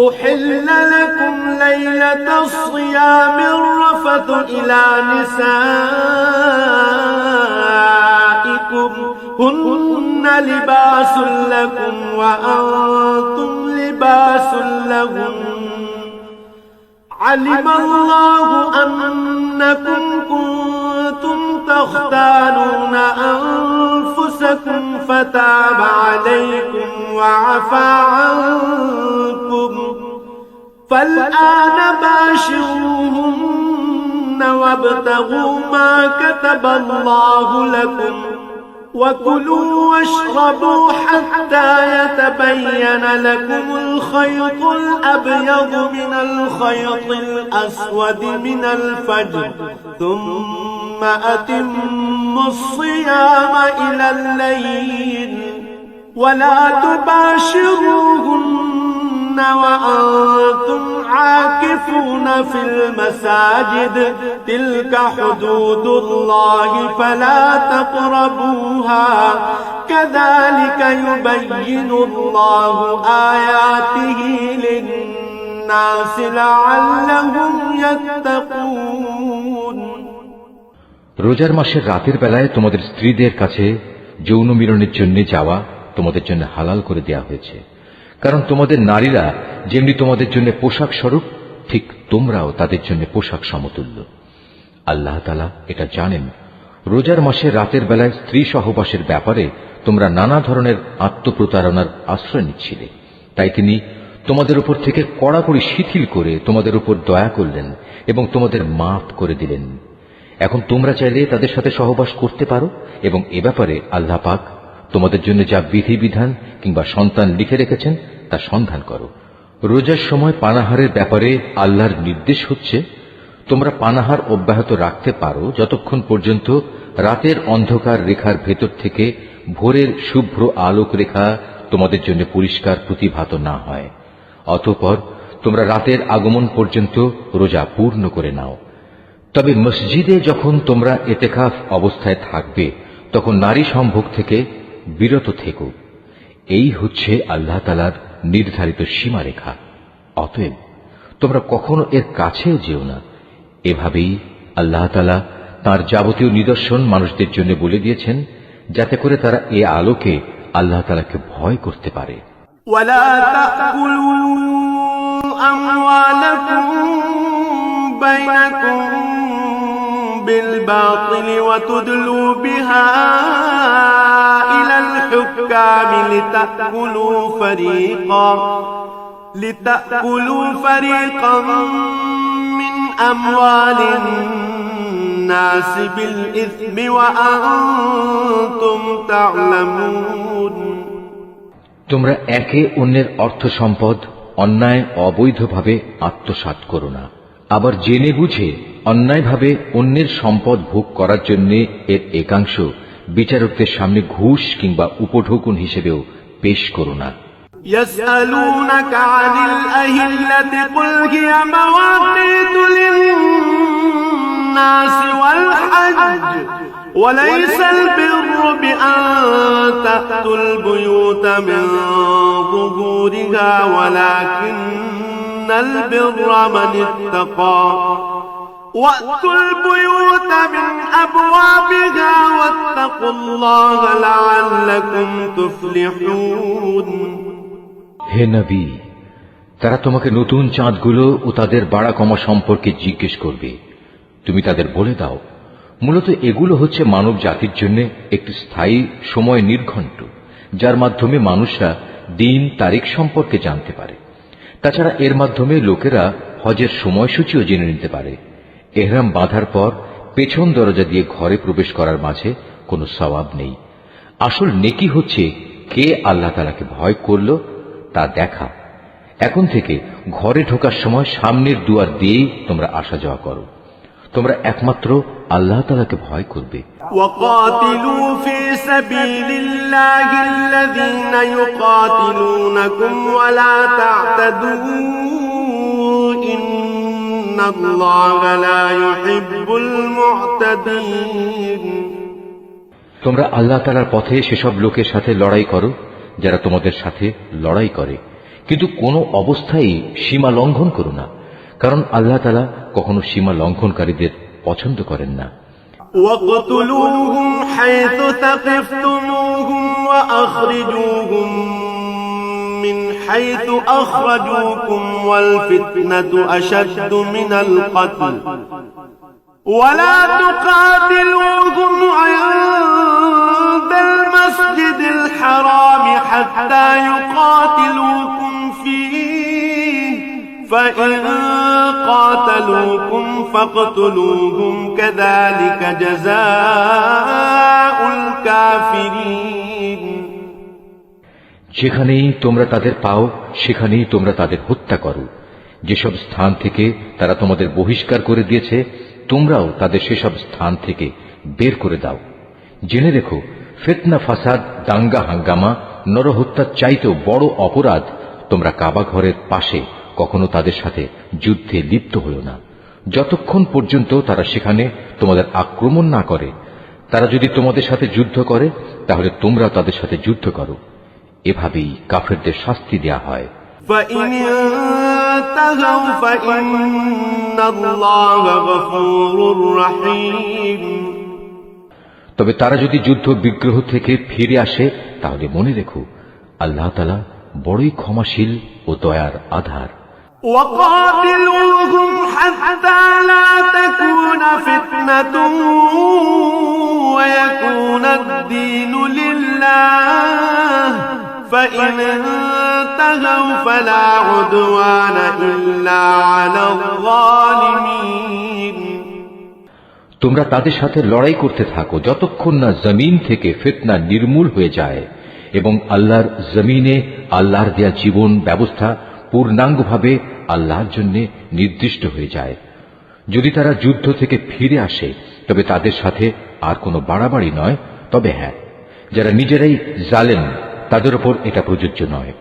أحل لكم ليلة الصيام الرفث إلى نسائكم هن لباس لكم وأنتم لباس لهم علم الله أنكم كنتم تختانون أنفسكم فتاب عليكم وعفى عنكم فالآن باشروهن وابتغوا ما كتب الله لكم وكلوا واشربوا حتى يتبين يتبين لكم الخيط الأبيض من الخيط الأسود من الفجر ثم أتموا الصيام إلى الليل ولا تباشروهن وأنتم عاكفون في المساجد تلك حدود الله فلا تقربوها كذلك يبين الله آياته للناس لعلهم يتقون রোজার মাসের রাতের বেলায় তোমাদের স্ত্রীদের কাছে যৌন মিলনের জন্য যাওয়া তোমাদের জন্য হালাল করে দেয়া হয়েছে, কারণ তোমাদের নারীরা যেমনি তোমাদের জন্য পোশাক স্বরূপ, ঠিক তোমরাও তাদের জন্য পোশাক সমতুল্য। আল্লাহ তাআলা এটা জানেন। রোজার মাসে রাতের বেলায় স্ত্রী সহবাসের ব্যাপারে তোমরা নানা ধরনের আত্মপ্রতারণার আশ্রয় নিচ্ছিলে, তাই তিনি তোমাদের উপর থেকে কড়াকড়ি শিথিল করে তোমাদের উপর দয়া করলেন এবং তোমাদের মাফ করে দিলেন। এখন তোমরা চাইলে তাদের সাথে সহবাস করতে পারো এবং এ ব্যাপারে আল্লাহ পাক তোমাদের জন্য যা বিধিবিধান কিংবা সন্তান লিখে রেখেছেন তা সন্ধান করো। রোজার সময় পানাহারের ব্যাপারে আল্লাহর নির্দেশ হচ্ছে, তোমরা পানাহার অব্যাহত রাখতে পারো যতক্ষণ পর্যন্ত রাতের অন্ধকার রেখার ভেতর থেকে ভোরের শুভ্র আলোক রেখা তোমাদের জন্য পরিষ্কার প্রতিভাত না হয়। অতঃপর তোমরা রাতের আগমন পর্যন্ত রোজা পূর্ণ করে নাও। তবে মসজিদে যখন তোমরা এতেকাফ অবস্থায় থাকবে তখন নারী সম্ভোগ থেকে বিরত থেকো। এই হচ্ছে আল্লাহ তাআলার নির্ধারিত সীমারেখা। অতএব তোমরা কখনো এর কাছেও যেও না। এভাবেই আল্লাহ তাআলা তাঁর যাবতীয় নিদর্শন মানুষদের জন্য বলে দিয়েছেন, যাতে করে তারা এ আলোকে আল্লাহ তাআলাকে ভয় করতে পারে। ولا تأكلوا أموالكم بينكم بالباطل وتدلوا بها إلى الحكام لتأكلوا فريقا من أموال الناس بالإثم وأنتم تعلمون তোমরা একে অন্যের অর্থ সম্পদ অন্যায় অবৈধভাবে আত্মসাৎ করো না, আবার জেনে বুঝে অন্যায়ভাবে অন্যের সম্পদ ভোগ করার জন্য এর একাংশ বিচারকদের সামনে ঘুষ কিংবা উপঢৌকন হিসেবেও পেশ করো না। يسألونك عن الأهلة قل هي مواقيت للناس والحج وليس البر بأن تأتوا البيوت من ظهورها ولكن البر من اتقى وأتوا البيوت من أبوابها واتقوا الله لعلكم تفلحون হে নবী, তারা তোমাকে নতুন চাঁদগুলো ও তাদের বাড়া কমা সম্পর্কে জিজ্ঞেস করবে। তুমি তাদের বলে দাও, মূলত এগুলো হচ্ছে মানব জাতির জন্য একটি স্থায়ী সময় নির্ঘণ্ট, যার মাধ্যমে মানুষরা দিন তারিখ সম্পর্কে জানতে পারে। তাছাড়া এর মাধ্যমে লোকেরা হজের সময়সূচিও জেনে নিতে পারে। এহরাম বাঁধার পর পেছন দরজা দিয়ে ঘরে প্রবেশ করার মাঝে কোনো সওয়াব নেই। আসল নেকি হচ্ছে কে আল্লাহ তাআলাকে ভয় করল তা দেখা। এখন থেকে ঘরে ঢোকার সময় সামনের দুয়ার দিয়েই তোমরা আসা যাওয়া করো। তোমরা একমাত্র আল্লাহ তাআলাকে ভয় করবে। وقاتلوا في سبيل الله الذين يقاتلونكم ولا تعتدوا إن الله لا يحب المعتدين তোমরা আল্লাহ তাআলার পথে সেসব লোকের সাথে লড়াই করো যারা তোমাদের সাথে লড়াই করে, কিন্তু কোনো অবস্থায় সীমা লঙ্ঘন করো না, কারণ আল্লাহ তাআলা কখনো সীমা লঙ্ঘনকারীদের পছন্দ করেন না। وَاقْتُلُوهُمْ حَيْثُ ثَقِفْتُمُوهُمْ وَأَخْرِجُوهُمْ مِنْ حَيْثُ أَخْرَجُوكُمْ وَالْفِتْنَةُ أَشَدُّ مِنَ الْقَتْلِ وَلَا تُقَاتِلُوهُمْ عِندَ الْمَسْجِدِ الْحَرَامِ حَتَّى يُقَاتِلُوكُمْ فِيهِ فَإِن قَاتَلُوكُمْ فَاقْتُلُوهُمْ كَذَلِكَ جَزَاءُ الْكَافِرِينَ যেখানেই তোমরা তাদের পাও সেখানেই তোমরা তাদের হত্যা করো। যেসব স্থান থেকে তারা তোমাদের বহিষ্কার করে দিয়েছে তোমরাও তাদের সেসব স্থান থেকে বের করে দাও। জেনে রেখো, ফিতনা, ফাসাদ, দাঙ্গা হাঙ্গামা, নরহত্যার চাইতেও বড় অপরাধ তোমরা কাবা ঘরের পাশে কখনো তাদের সাথে যুদ্ধে লিপ্ত হও না, যতক্ষণ পর্যন্ত তারা সেখানে তোমাদের আক্রমণ না করে। তারা যদি তোমাদের সাথে যুদ্ধ করে তাহলে তোমরা তাদের সাথে যুদ্ধ করো। এভাবেই কাফেরদের শাস্তি দেয়া হয়। فإن انتهوا فإن الله غفور رحيم। তবে তারা যদি যুদ্ধ বিগ্রহ থেকে ফিরে আসে তাহলে মনে রেখো, আল্লাহ তাআলা বড়ই ক্ষমাশীল ও দয়ার আধার। وقاتلوهم حتى لا تكون فتنة ويكون الدين لله فإن انتهوا فلا عدوان إلا على الظالمين। তোমরা তাদের সাথে লড়াই করতে থাকো যতক্ষণ না জমিন থেকে ফিতনা নির্মূল হয়ে যায় এবং আল্লাহর জমিনে আল্লাহর দেয়া জীবন ব্যবস্থা পূর্ণাঙ্গভাবে আল্লাহর জন্য নির্দিষ্ট হয়ে যায়। যদি তারা যুদ্ধ থেকে ফিরে আসে তবে তাদের সাথে আর কোনো বাড়াবাড়ি নয়, তবে হ্যাঁ, যারা নিজেরাই জালেম তাদের উপর এটা প্রযোজ্য নয়।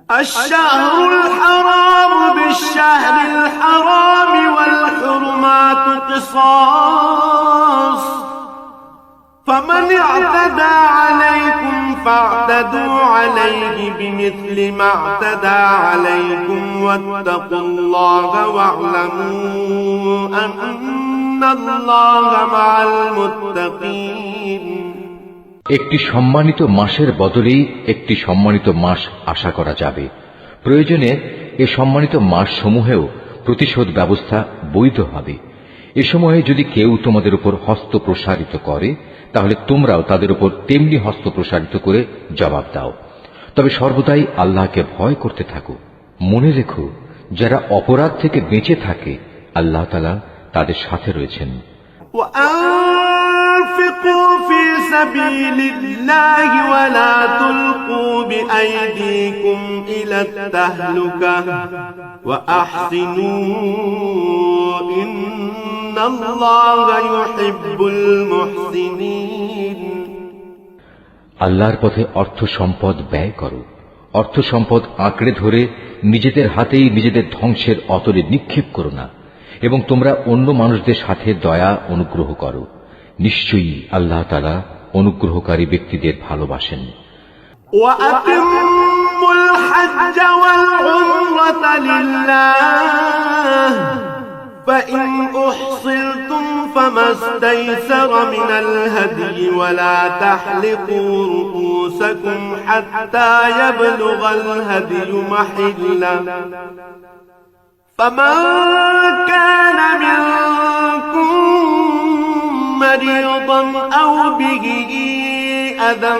الشهر الحرام بالشهر الحرام والحرمات قصاص فمن اعتدى عليكم فاعتدوا عليه بمثل ما اعتدى عليكم واتقوا الله واعلموا أن الله مع المتقين। একটি সম্মানিত মাসের বদলেই একটি সম্মানিত মাস আশা করা যাবে। প্রয়োজনে এ সম্মানিত মাস সমূহেও প্রতিশোধ ব্যবস্থা বৈধ হবে। এ সময়ে যদি কেউ তোমাদের উপর হস্ত প্রসারিত করে তাহলে তোমরাও তাদের উপর তেমনি হস্ত প্রসারিত করে জবাব দাও। তবে সর্বদাই আল্লাহকে ভয় করতে থাকো। মনে রেখো, যারা অপরাধ থেকে বেঁচে থাকে আল্লাহ তাআলা তাদের সাথে রয়েছেন। وأنفقوا في سبيل الله ولا تلقوا بأيديكم إلى التهلكة وأحسنوا إن الله يحب المحسنين। আল্লাহর পথে অর্থ সম্পদ ব্যয় করো। অর্থ সম্পদ আঁকড়ে ধরে নিজেদের হাতেই নিজেদের ধ্বংসের অতলে নিক্ষেপ করো না, এবং তোমরা অন্য মানুষদের সাথে দয়া অনুগ্রহ করো। নিশ্চয়ই আল্লাহ তাআলা অনুগ্রহকারী ব্যক্তিদের ভালোবাসেন। وأتموا الحج والعمرة لله فإن أحصرتم فما استيسر من الهدي ولا تحلقوا رؤوسكم حتى يبلغ الهدي محله فمن كان منكم مريضا أو به أذى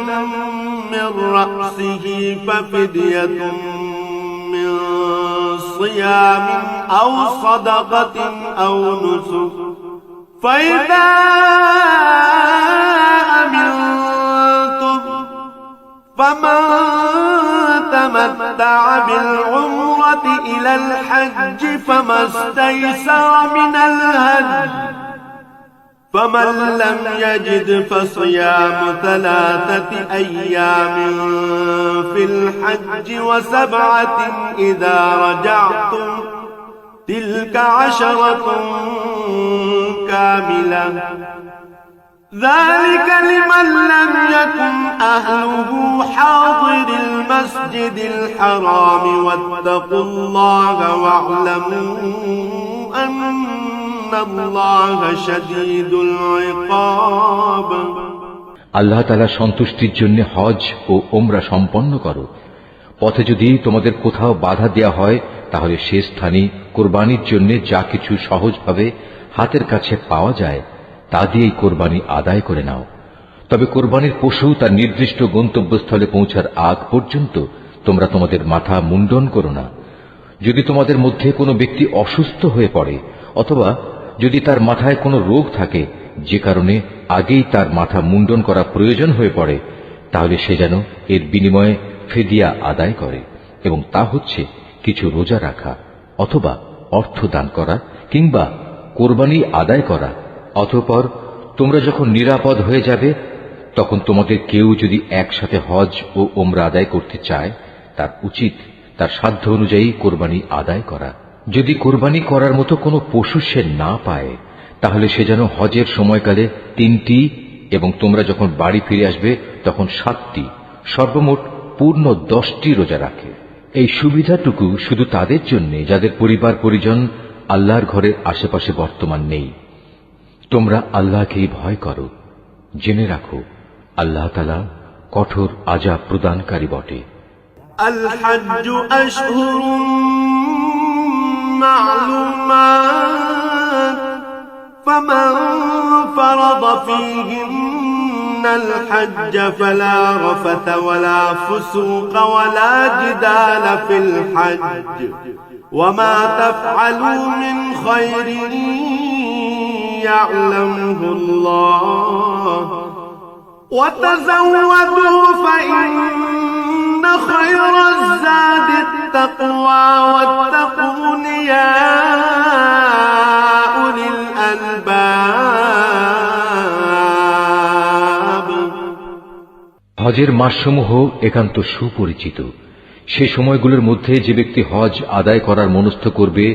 من رأسه ففدية من صيام أو صدقة أو نسك فإذا أمنتم فمن تمتع بالعمرة إلى الحج فما استيسر من الهدي فمن لم يجد فصيام 3 أيام في الحج و7 إذا رجعتم تلك 10 كاملة ذلك لمن لم يكن أهله حاضر المسجد الحرام واتقوا الله واعلموا أن الله شديد العقاب। আল্লাহ তাআলা সন্তুষ্টির জন্য হজ ও উমরা সম্পন্ন করো। পথে যদি তোমাদের কোথাও বাধা দেয়া হয় তাহলে সে স্থানে কুরবানির জন্য যা কিছু সহজভাবে হাতের কাছে পাওয়া যায় তা দিয়েই কোরবানি আদায় করে নাও। তবে কোরবানির পশু তার নির্দিষ্ট গন্তব্যস্থলে পৌঁছার আগ পর্যন্ত তোমরা তোমাদের মাথা মুন্ডন করো না। যদি তোমাদের মধ্যে কোনো ব্যক্তি অসুস্থ হয়ে পড়ে অথবা যদি তার মাথায় কোনো রোগ থাকে যে কারণে আগেই তার মাথা মুন্ডন করা প্রয়োজন হয়ে পড়ে তাহলে সে যেন এর বিনিময়ে ফিদিয়া আদায় করে, এবং তা হচ্ছে কিছু রোজা রাখা, অথবা অর্থ দান করা, কিংবা কোরবানি আদায় করা। অতঃপর তোমরা যখন নিরাপদ হয়ে যাবে, তখন তোমাদের কেউ যদি একসাথে হজ ও ওমরা আদায় করতে চায়, তার উচিত তার সাধ্য অনুযায়ী কোরবানি আদায় করা। যদি কোরবানি করার মতো কোনো পশু সে না পায়, তাহলে সে যেন হজের সময়কালে 3টি এবং তোমরা যখন বাড়ি ফিরে আসবে তখন 7টি, সর্বমোট পূর্ণ 10টি রোজা রাখে। এই সুবিধাটুকু শুধু তাদের জন্য যাদের পরিবার পরিজন আল্লাহর ঘরের আশেপাশে বর্তমান নেই। তোমরা আল্লাহকেই ভয় করো, জেনে রাখো আল্লাহ তাআলা কঠোর আযাব প্রদানকারী বটে। الحج أشهر معلومات فمن فرض فيهن الحج فلا رفث ولا فسوق ولا جدال في الحج وما تفعلوا من خير يعلمه الله وتزودوا فإن خير الزاد التقوى واتقون يا أولي الألباب। হজের মাসসমূহ একান্ত সুপরিচিত। সে সময়গুলোর মধ্যে যে ব্যক্তি হজ আদায় করার মনস্থ করবে,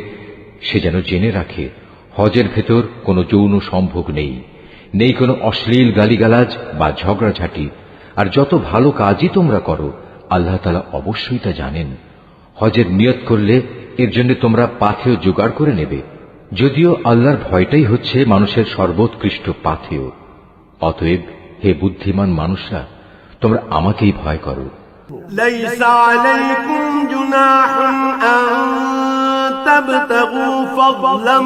সে যেন জেনে রাখে হজের ভেতর কোনো যৌন সম্ভোগ নেই, নেই কোনো অশ্লীল গালিগালাজ বা ঝগড়াঝাটি। আর যত ভালো কাজই তোমরা করো, আল্লাহ তাআলা অবশ্যই তা জানেন। হজের নিয়ত করলে এর জন্য তোমরা পাথেয় জোগাড় করে নেবে, যদিও আল্লাহর ভয়টাই হচ্ছে মানুষের সর্বোৎকৃষ্ট পাথেয়। অতএব হে বুদ্ধিমান মানুষরা, তোমরা আমাকেই ভয় করো। ليس عليكم جناح أن تبتغوا فضلا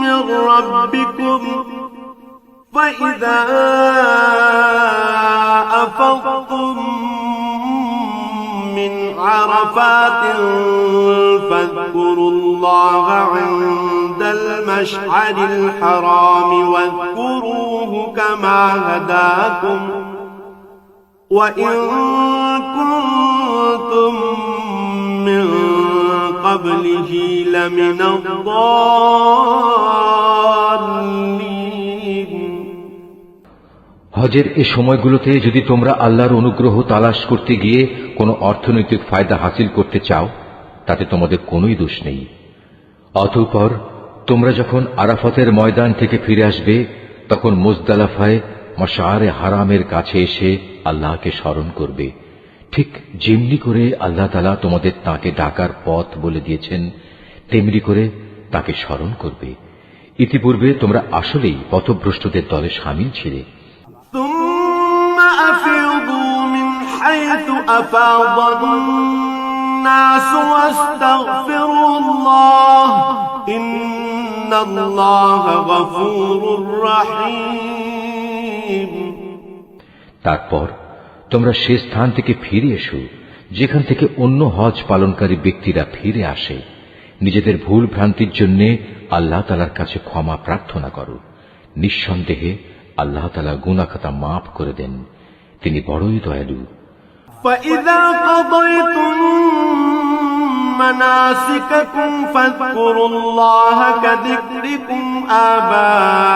من ربكم فإذا أفضتم من عرفات فاذكروا الله عند المشعر الحرام واذكروه كما هداكم وإن كنتم من قبله لمن الضالين। হজের এই সময়গুলোতে যদি তোমরা আল্লাহর অনুগ্রহ তালাশ করতে গিয়ে কোনো অর্থনৈতিক ফায়দা হাসিল করতে চাও, তাতে তোমাদের কোনোই দোষ নেই। অতঃপর তোমরা যখন আরাফাতের ময়দান থেকে ফিরে আসবে, তখন মুজদালিফায় মাশআরে হারামের কাছে এসে আল্লাহকে স্মরণ করবে, ঠিক যেমনি করে আল্লাহ তাআলা তোমাদের তাকে ডাকার পথ বলে দিয়েছেন, তেমনি করে তাকে স্মরণ করবে। ইতিপূর্বে তোমরা আসলেই পথভ্রষ্টদের দলে শামিল ছিলে। ثم أفيضوا من حيث أفاض الناس واستغفروا الله إن الله غفور رحيم। তারপর তোমরা সে স্থান থেকে ফিরে এসো যেখান থেকে অন্য হজ পালনকারী ব্যক্তিরা ফিরে আসে। নিজেদের ভুল ভ্রান্তির জন্য আল্লাহ তাআলার কাছে ক্ষমা প্রার্থনা করো। নিঃসন্দেহে আল্লাহ তাআলা গুনাহ খাতা মাফ করে দেন, তিনি বড়ই দয়ালু। فإذا قضيتم مناسككم فاذكروا الله كذكركم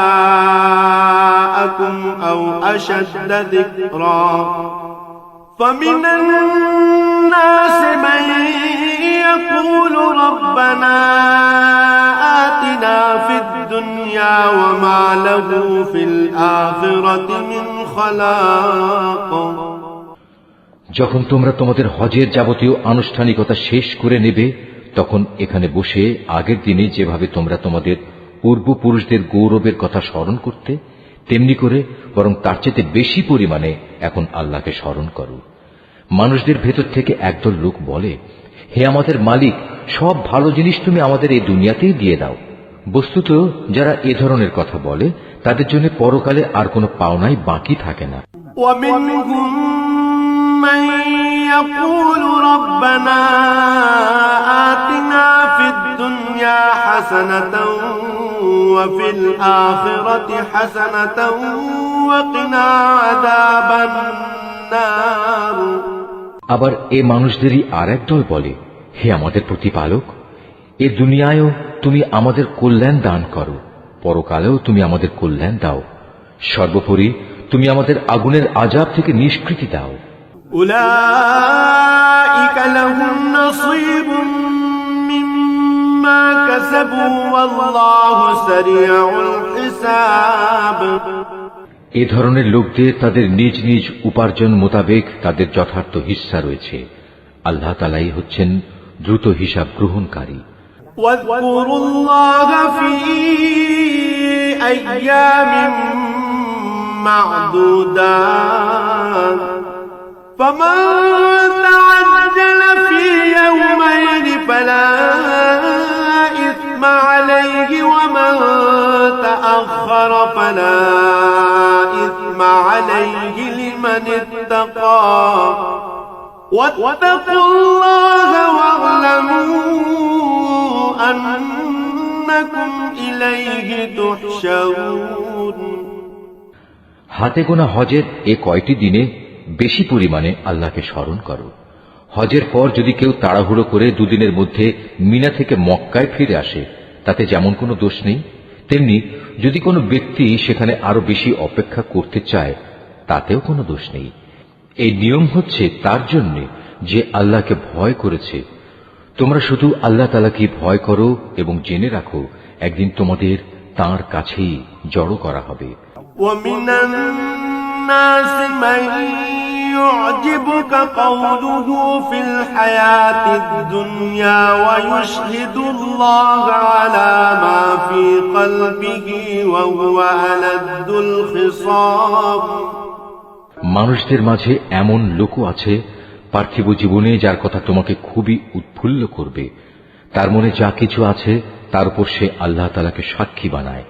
آباءكم أو أشد ذكرا فمن الناس من يقول ربنا آتنا في الدنيا وما له في الآخرة من خلاق। যখন তোমরা তোমাদের হজের যাবতীয় আনুষ্ঠানিকতা শেষ করে নেবে, তখন এখানে বসে আগের দিনে যেভাবে তোমরা তোমাদের পূর্বপুরুষদের গৌরবের কথা স্মরণ করতে, তেমনি করে বরং তার চেয়ে বেশি পরিমাণে এখন আল্লাহকে স্মরণ করো। মানুষদের ভেতর থেকে একদল লোক বলে, হে আমাদের মালিক, সব ভালো জিনিস তুমি আমাদের এই দুনিয়াতেই দিয়ে দাও। বস্তুত যারা এ ধরনের কথা বলে, তাদের জন্য পরকালে আর কোনো পাওনাই বাকি থাকে না। من يقول ربنا آتنا في الدنيا حسنة وفي الآخرة حسنة وقنا عذاب النار। আবার এ মানুষদেরই আর এক দল বলে, হে আমাদের প্রতিপালক, এ দুনিয়ায়ও তুমি আমাদের কল্যাণ দান করো, পরকালেও তুমি আমাদের কল্যাণ দাও, সর্বোপরি তুমি আমাদের আগুনের আযাব থেকে নিষ্কৃতি দাও। উলাইকা লাহুম নাসীবুম মিম্মা কাসাবু ওয়াল্লাহু সারিউল হিসাব। এ ধরনের লোকদের তাদের নিজ নিজ উপার্জন মোতাবেক তাদের যথার্থ হিস্সা রয়েছে। আল্লাহ তাআলাই হচ্ছেন দ্রুত হিসাব গ্রহণকারী। ওয়াযকুরুল্লাহা ফী আইয়ামিন মা'দুদাত ফামান তা'আজ্জালা ফী ইয়াওমাইন ফালা ইসমা আলাইহি ওয়া মান তা'আখারা ফালা ইসমা আলাইহি লিমান ইত্তাকা ওয়াত্তাকুল্লাহা ওয়া'লামু আন্নাকুম ইলাইহি তুহশারুন। হাতে গোনা হজের এ কয়টি দিনে বেশি পরিমাণে আল্লাহকে স্মরণ করো। হজের পর যদি কেউ তাড়াহুড়ো করে দুদিনের মধ্যে মিনা থেকে মক্কায় ফিরে আসে, তাতে যেমন কোনো দোষ নেই, তেমনি যদি কোনো ব্যক্তি সেখানে আরো বেশি অপেক্ষা করতে চায়, তাতেও কোনো দোষ নেই। এই নিয়ম হচ্ছে তার জন্য যে আল্লাহকে ভয় করেছে। তোমরা শুধু আল্লাহ তাআলাকে ভয় করো এবং জেনে রাখো একদিন তোমাদের তাঁর কাছেই জড়ো করা হবে। وَمِنَ النَّاسِ مَن يُعْجِبُكَ قَوْلُهُ فِي الْحَيَاةِ الدُّنْيَا وَيُشْهِدُ اللَّهَ عَلَى مَا فِي قَلْبِهِ وَهُوَ أَلَدُّ الْخِصَامِ। মানুষদের মাঝে এমন লোকও আছে পার্থিব জীবনে যার কথা তোমাকে খুবই উৎফুল্ল করবে, তার মনে যা কিছু আছে তার উপর সে আল্লাহ তাআলাকে সাক্ষী বানায়,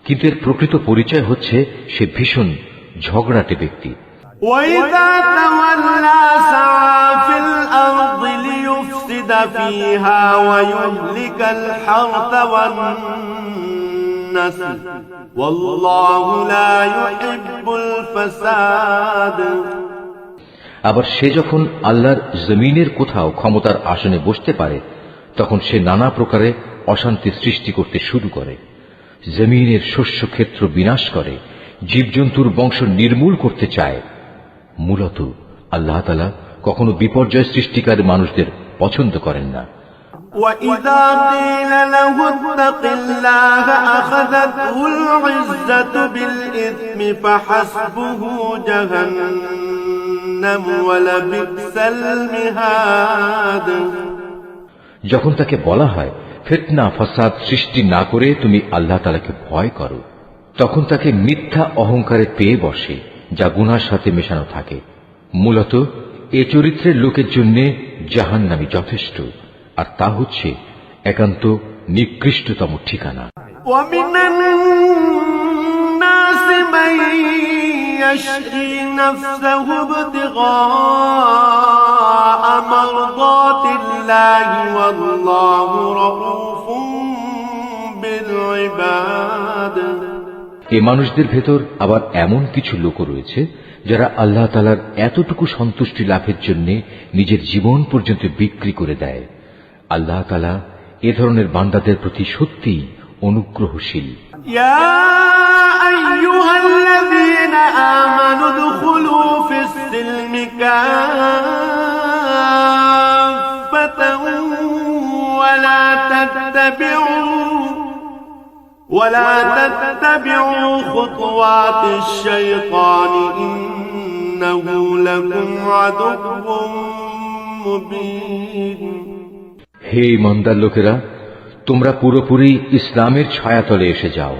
কিন্তু এর প্রকৃত পরিচয় হচ্ছে সে ভীষণ ঝগড়াটে ব্যক্তি। وَإِذَا تَوَلَّى سَعَىٰ فِي الْأَرْضِ لِيُفْسِدَ فِيهَا وَيُهْلِكَ الْحَرْثَ وَالنَّسْلَ وَاللَّهُ لَا يُحِبُّ الْفَسَادَ। আবার সে যখন আল্লাহর জমিনের কোথাও ক্ষমতার আসনে বসতে পারে, তখন সে নানা প্রকারে অশান্তি সৃষ্টি করতে শুরু করে, জমিনের শস্য ক্ষেত্র বিনাশ করে, জীবজন্তুর বংশ নির্মূল করতে চায়। মূলত আল্লাহ তাআলা কখনো বিপর্যয় সৃষ্টিকারী মানুষদের পছন্দ করেন না। وَإِذَا قِيلَ لَهُ اتَّقِ اللَّهَ أَخَذَتْهُ الْعِزَّةُ بِالْإِثْمِ فَحَسْبُهُ جَهَنَّمُ وَلَبِئْسَ الْمِهَادُ। যখন তাকে বলা হয় ফিতনা ফাসাদ সৃষ্টি না করে তুমি আল্লাহ তাআলাকে ভয় করো, তখন তাকে মিথ্যা অহংকারে পেয়ে বসে যা গুনার সাথে মেশানো থাকে। মূলত এ চরিত্রের লোকের জন্য জাহান্নামই যথেষ্ট, আর তা হচ্ছে একান্ত নিকৃষ্টতম ঠিকানা। وَمِنَ النَّاسِ مَن يَشْرِي نَفْسَهُ ابْتِغَاءَ مَرْضَاتِ اللَّهِ وَاللَّهُ رَءُوفٌ بِالْعِبَادِ। এ মানুষদের ভেতর আবার এমন কিছু লোক রয়েছে যারা আল্লাহ তাআলার এতটুকু সন্তুষ্টি লাভের জন্য নিজের জীবন পর্যন্ত বিক্রি করে দেয়। আল্লাহ তাআলা এ ধরনের বান্দাদের প্রতি সত্যিই অনুগ্রহশীল। يا أيها الذين آمنوا ادخلوا في السلم كافة ولا تتبعوا خطوات الشيطان إنه لكم عدو مبين। হে ইমানদার লোকেরা, তোমরা পুরোপুরি ইসলামের ছায়াতলে এসে যাও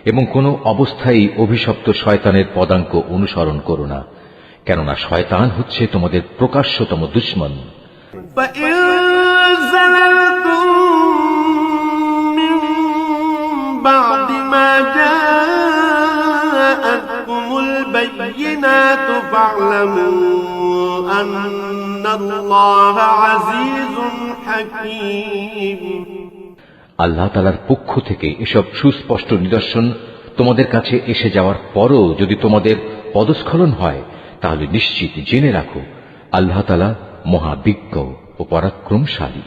এবং কোনো অবস্থায় অভিশপ্ত শয়তানের পদাঙ্ক অনুসরণ করো না, কেননা শয়তান হচ্ছে তোমাদের প্রকাশ্যতম দুশমন। فإن زللتم من بعد ما جاءتكم البينات فاعلموا أن الله عزيز حكيم। আল্লাহ তাআলার পক্ষ থেকে এসব সুস্পষ্ট নিদর্শন তোমাদের কাছে এসে যাওয়ার পরও যদি তোমাদের পদস্খলন হয়, তাহলে নিশ্চিত জেনে রাখো আল্লাহ তাআলা মহাবিজ্ঞ ও পরাক্রমশালী।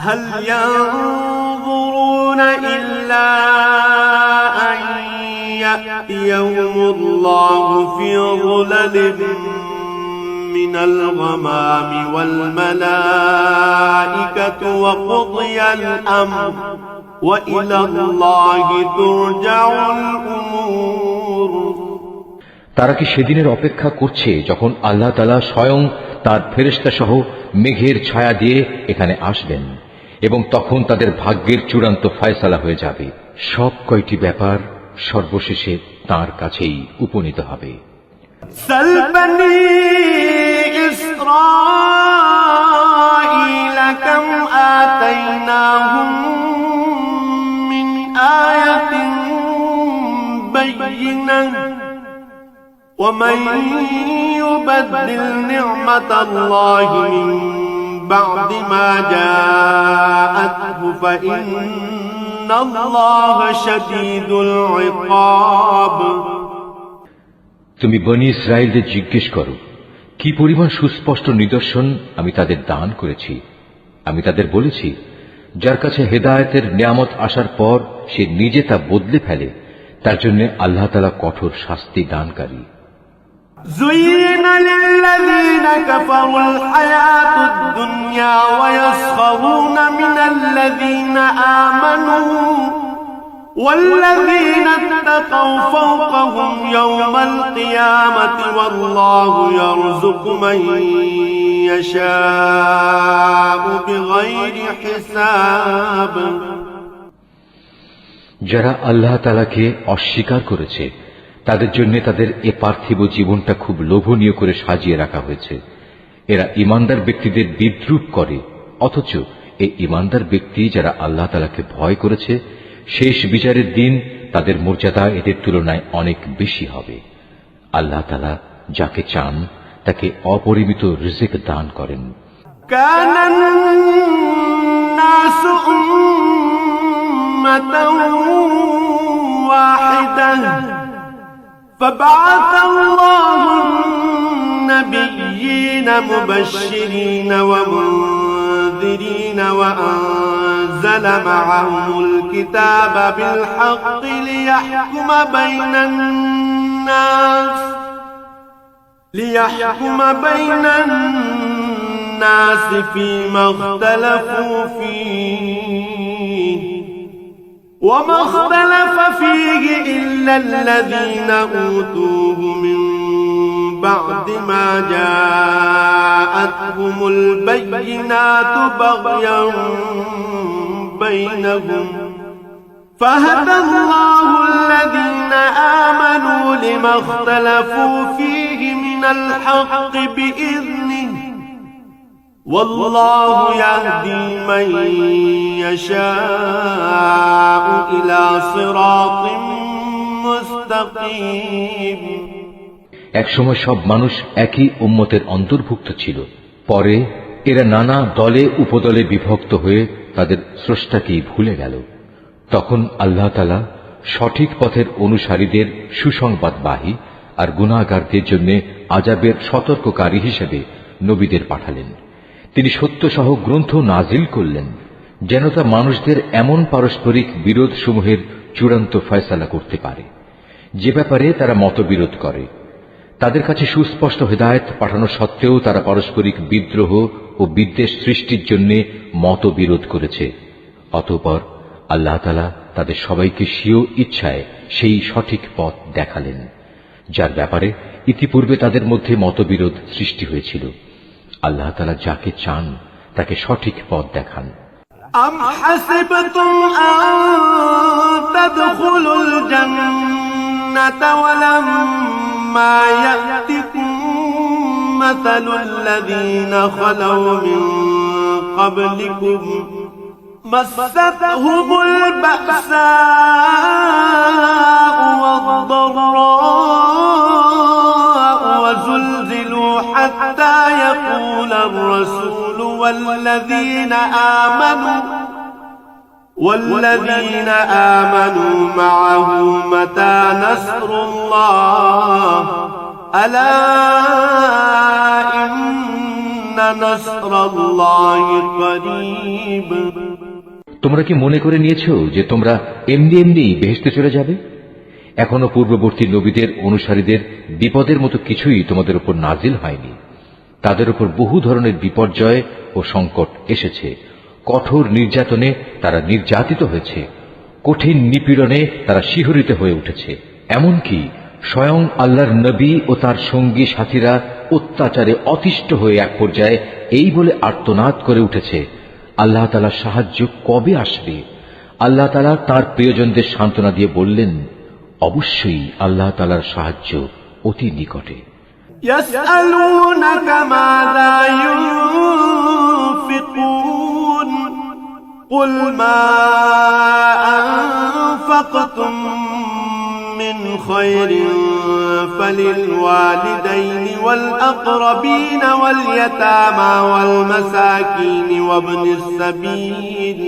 هل ينظرون إلا أن يأتيهم الله في ظلل من الغمام والملائكة وقضي الأمر وإلى الله ترجع الأمور। তারা কি সেদিনের অপেক্ষা করছে যখন আল্লাহ তাআলা স্বয়ং তার ফেরেশতা সহ মেঘের ছায়া দিয়ে এখানে আসবেন এবং তখন তাদের ভাগ্যের চূড়ান্ত ফয়সালা হয়ে যাবে। সব কয়টি ব্যাপার সর্বশেষে তার কাছেই উপনীত হবে। سل بني إسرائيل كم آتيناهم من آية بينة ومن يبدل نعمة الله من بعد ما جاءته فإن الله شديد العقاب। তুমি বনী ইসরায়েলদের জিজ্ঞেস করো, কি পরিমাণ সুস্পষ্ট নিদর্শন আমি তাদের দান করেছি। আমি তাদের বলেছি, যার কাছে হেদায়েতের নিয়ামত আসার পর সে নিজে তা বদলে ফেলে, তার জন্য আল্লাহ তাআলা কঠোর শাস্তি দানকারী। زين للذين كفروا الحياة الدنيا ويسخرون من الذين آمنوا والذين اتقوا فوقهم يوم القيامة والله يرزق من يشاء بغير حساب। যারা আল্লাহ তাআলাকে অস্বীকার করেছে তাদের জন্য তাদের এ পার্থিব জীবনটা খুব লোভনীয় করে সাজিয়ে রাখা হয়েছে। এরা ঈমানদার ব্যক্তিদের বিদ্রূপ করে, অথচ এই ঈমানদার ব্যক্তি যারা আল্লাহ তাআলাকে ভয় করেছে শেষ বিচারের দিন তাদের মর্যাদা এদের তুলনায় অনেক বেশি হবে। আল্লাহ তাআলা যাকে চান তাকে অপরিমিত রিজিক দান করেন। কানান নাসু উম্মাতান ওয়াহিদাহ فبعث الله النبيين مبشرين ومنذرين وأنزل معهم الكتاب بالحق ليحكم بين الناس فيما اختلفوا فيه وما اختلف فيه إلا الذين أوتوه من بعد ما جاءتهم البينات بغيا بينهم فهدى الله الذين آمنوا لما اختلفوا فيه من الحق بإذنه والله يهدي من يشاء إلى صراط مستقيم। একসময় সব মানুষ একই উম্মতের অন্তর্ভুক্ত ছিল, পরে এরা নানা দলে উপদলে বিভক্ত হয়ে তাদের স্রষ্টাকেই ভুলে গেল। তখন আল্লাহ তাআলা সঠিক পথের অনুসারীদের সুসংবাদবাহী আর গুনাহগারদের জন্য আযাবের সতর্ককারী হিসেবে নবীদের পাঠালেন। তিনি সত্যসহ গ্রন্থ নাজিল করলেন যেন তা মানুষদের এমন পারস্পরিক বিরোধ সমূহের চূড়ান্ত ফয়সালা করতে পারে যে ব্যাপারে তারা মতবিরোধ করে। তাদের কাছে সুস্পষ্ট হেদায়েত পাঠানো সত্ত্বেও তারা পারস্পরিক বিদ্রোহ ও বিদ্বেষ সৃষ্টির জন্য মতবিরোধ করেছে। অতঃপর আল্লাহ তাআলা তাদের সবাইকে স্বীয় ইচ্ছায় সেই সঠিক পথ দেখালেন যার ব্যাপারে ইতিপূর্বে তাদের মধ্যে মতবিরোধ সৃষ্টি হয়েছিল। আল্লাহ তাআলা যাকে চান তাকে সঠিক পথ দেখান। أم حسبتم أن تدخلوا الجنة ولما يأتكم مثل الذين خلوا من قبلكم مستهم البأساء والضراء وزلزلوا حتى يقول الرسول والذين آمنوا معه متى نصر الله ألا إن نصر الله قريب তোমরা কি মনে করে নিয়েছো যে তোমরা এমনি এমনি বেহেশতে চলে যাবে? এখনো পূর্ববর্তী নবীদের অনুসারীদের বিপদের মতো কিছুই তোমাদের উপর নাজিল হয়নি। তাদের উপর বহু ধরনের বিপর্যয় ও সংকট এসেছে। কঠোর নির্যাতনে তারা নির্যাতিত হয়েছে, কঠিন নিপীড়নে তারা শিহরিত হয়ে উঠেছে। এমনকি স্বয়ং আল্লাহর নবী ও তার সঙ্গী সাথীরা অত্যাচারে অতিষ্ঠ হয়ে এক পর্যায়ে এই বলে আর্তনাদ করে উঠেছে, আল্লাহ তাআলার সাহায্য কবে আসবে? আল্লাহ তাআলা তার প্রিয়জনদের সান্ত্বনা দিয়ে বললেন, অবশ্যই আল্লাহ তাআলার সাহায্য অতি নিকটে। يسألونك ماذا ينفقون قل ما أنفقتم من خير فللوالدين والأقربين واليتامى والمساكين وابن السبيل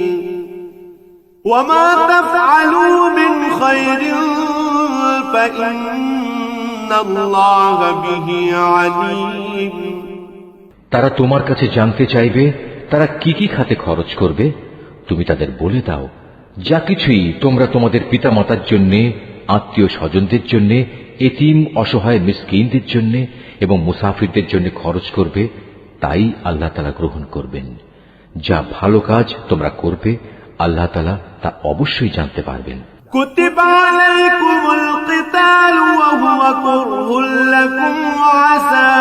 وما تفعلوا من خير فإن الله به عليم তারা তোমার কাছে জানতে চাইবে তারা কি কি খাতে খরচ করবে। তুমি তাদের বলে দাও, যা কিছুই তোমরা তোমাদের পিতামাতার জন্য, আত্মীয় স্বজনদের জন্য, এতিম অসহায় মিসকিনদের জন্য এবং মুসাফিরদের জন্য খরচ করবে, তাই আল্লাহ তাআলা গ্রহণ করবেন। যা ভালো কাজ তোমরা করবে আল্লাহ তাআলা তা অবশ্যই জানতে পারবেন। كتب عليكم القتال وهو كره لكم وعسى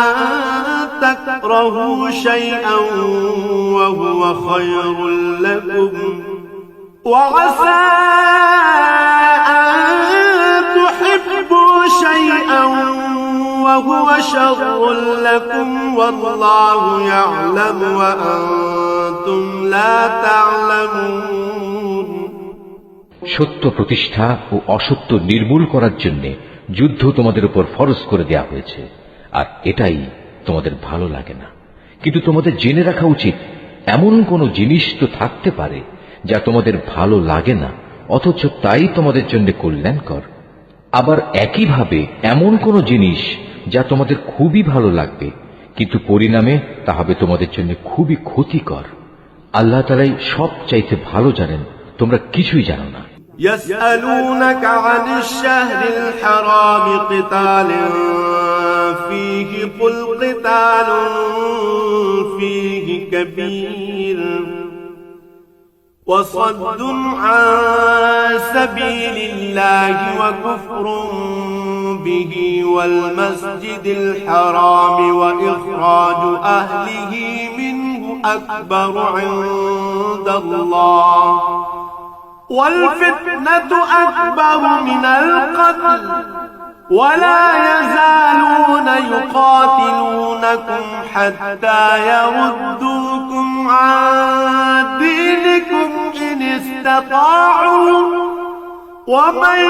أن تكرهوا شيئا وهو خير لكم وعسى أن تحبوا شيئا وهو شر لكم والله يعلم وأنتم لا تعلمون সত্য প্রতিষ্ঠা ও অসত্য নির্মূল করার জন্য যুদ্ধ তোমাদের উপর ফরজ করে দেয়া হয়েছে, আর এটাই তোমাদের ভালো লাগে না। কিন্তু তোমাদের জেনে রাখা উচিত, এমন কোন জিনিস তো থাকতে পারে যা তোমাদের ভালো লাগে না, অথচ তাই তোমাদের জন্য কল্যাণকর। আবার একইভাবে এমন কোন জিনিস যা তোমাদের খুবই ভালো লাগবে, কিন্তু পরিণামে তা হবে তোমাদের জন্য খুবই ক্ষতিকর। আল্লাহ তাআলাই সব চাইতে ভালো জানেন, তোমরা কিছুই জানো না। يسألونك عن الشهر الحرام قتال فيه قل قتال فيه كبير وصد عن سبيل الله وكفر به والمسجد الحرام وإخراج أهله منه أكبر عند الله والفتنة أكبر من القتل ولا يزالون يقاتلونكم حتى يردوكم عن دينكم إن استطاعوا ومن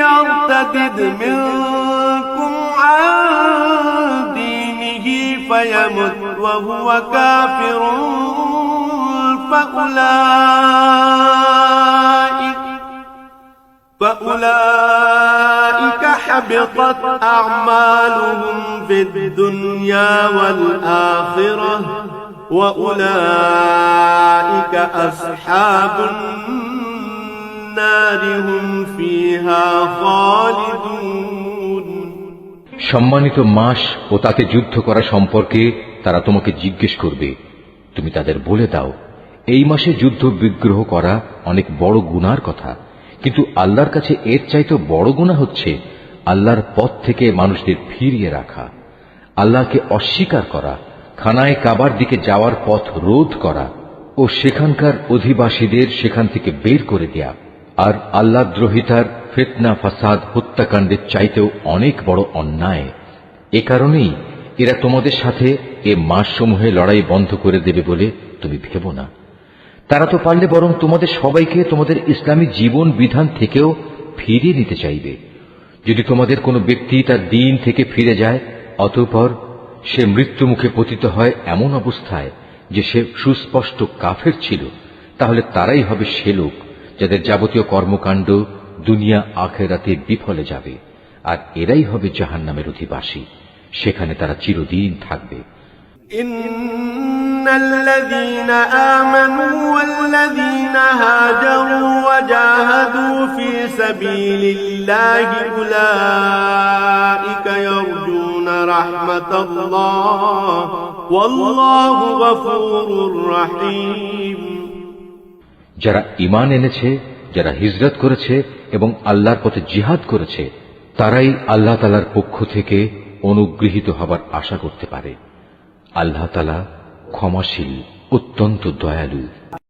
يرتد منكم عن دينه فيمت وهو كافر فأولئك حبطت أعمالهم في الدنيا والآخرة وأولئك أصحاب النار هم فيها خالدون সম্মানিত মাস ও তাতে যুদ্ধ করা সম্পর্কে তারা তোমাকে জিজ্ঞেস করবে। তুমি তাদের বলে দাও, এই মাসে যুদ্ধ বিগ্রহ করা অনেক বড় গুনার কথা, কিন্তু আল্লাহর কাছে এর চাইতে বড় গুনাহ হচ্ছে আল্লাহর পথ থেকে মানুষদের ফিরিয়ে রাখা, আল্লাহকে অস্বীকার করা, খানায় কাবার দিকে যাওয়ার পথ রোধ করা ও সেখানকার অধিবাসীদের সেখান থেকে বের করে দেয়া। আর আল্লাহ দ্রোহিতার ফিতনা, ফাসাদ, হত্যাকাণ্ডের চাইতেও অনেক বড় অন্যায়। এ কারণেই এরা তোমাদের সাথে এ মাসসমূহে লড়াই বন্ধ করে দেবে বলে তুমি ভেবো না। তারা তো পারলে বরং তোমাদের সবাইকে তোমাদের ইসলামী জীবন বিধান থেকেও ফিরিয়ে নিতে চাইবে। যদি তোমাদের কোনো ব্যক্তি তার দিন থেকে ফিরে যায়, অতঃপর সে মৃত্যু মুখে পতিত হয় এমন অবস্থায় যে সে সুস্পষ্ট কাফের ছিল, তাহলে তারাই হবে সে লোক যাদের যাবতীয় কর্মকাণ্ড দুনিয়া আখিরাতে বিফলে যাবে, আর এরাই হবে জাহান্নামের অধিবাসী। সেখানে তারা চিরদিন থাকবে। إن الذين آمنوا والذين هاجروا وجاهدوا في سبيل الله أولئك يرجون رحمة الله والله غفور رحيم। যারা ঈমান এনেছে, যারা হিজরত করেছে এবং আল্লাহর পথে জিহাদ করেছে, তারাই আল্লাহ তাআলার পক্ষ থেকে অনুগৃহীত হবার আশা করতে পারে। আল্লাহ তাআলা ক্ষমাশীল, অত্যন্ত দয়ালু।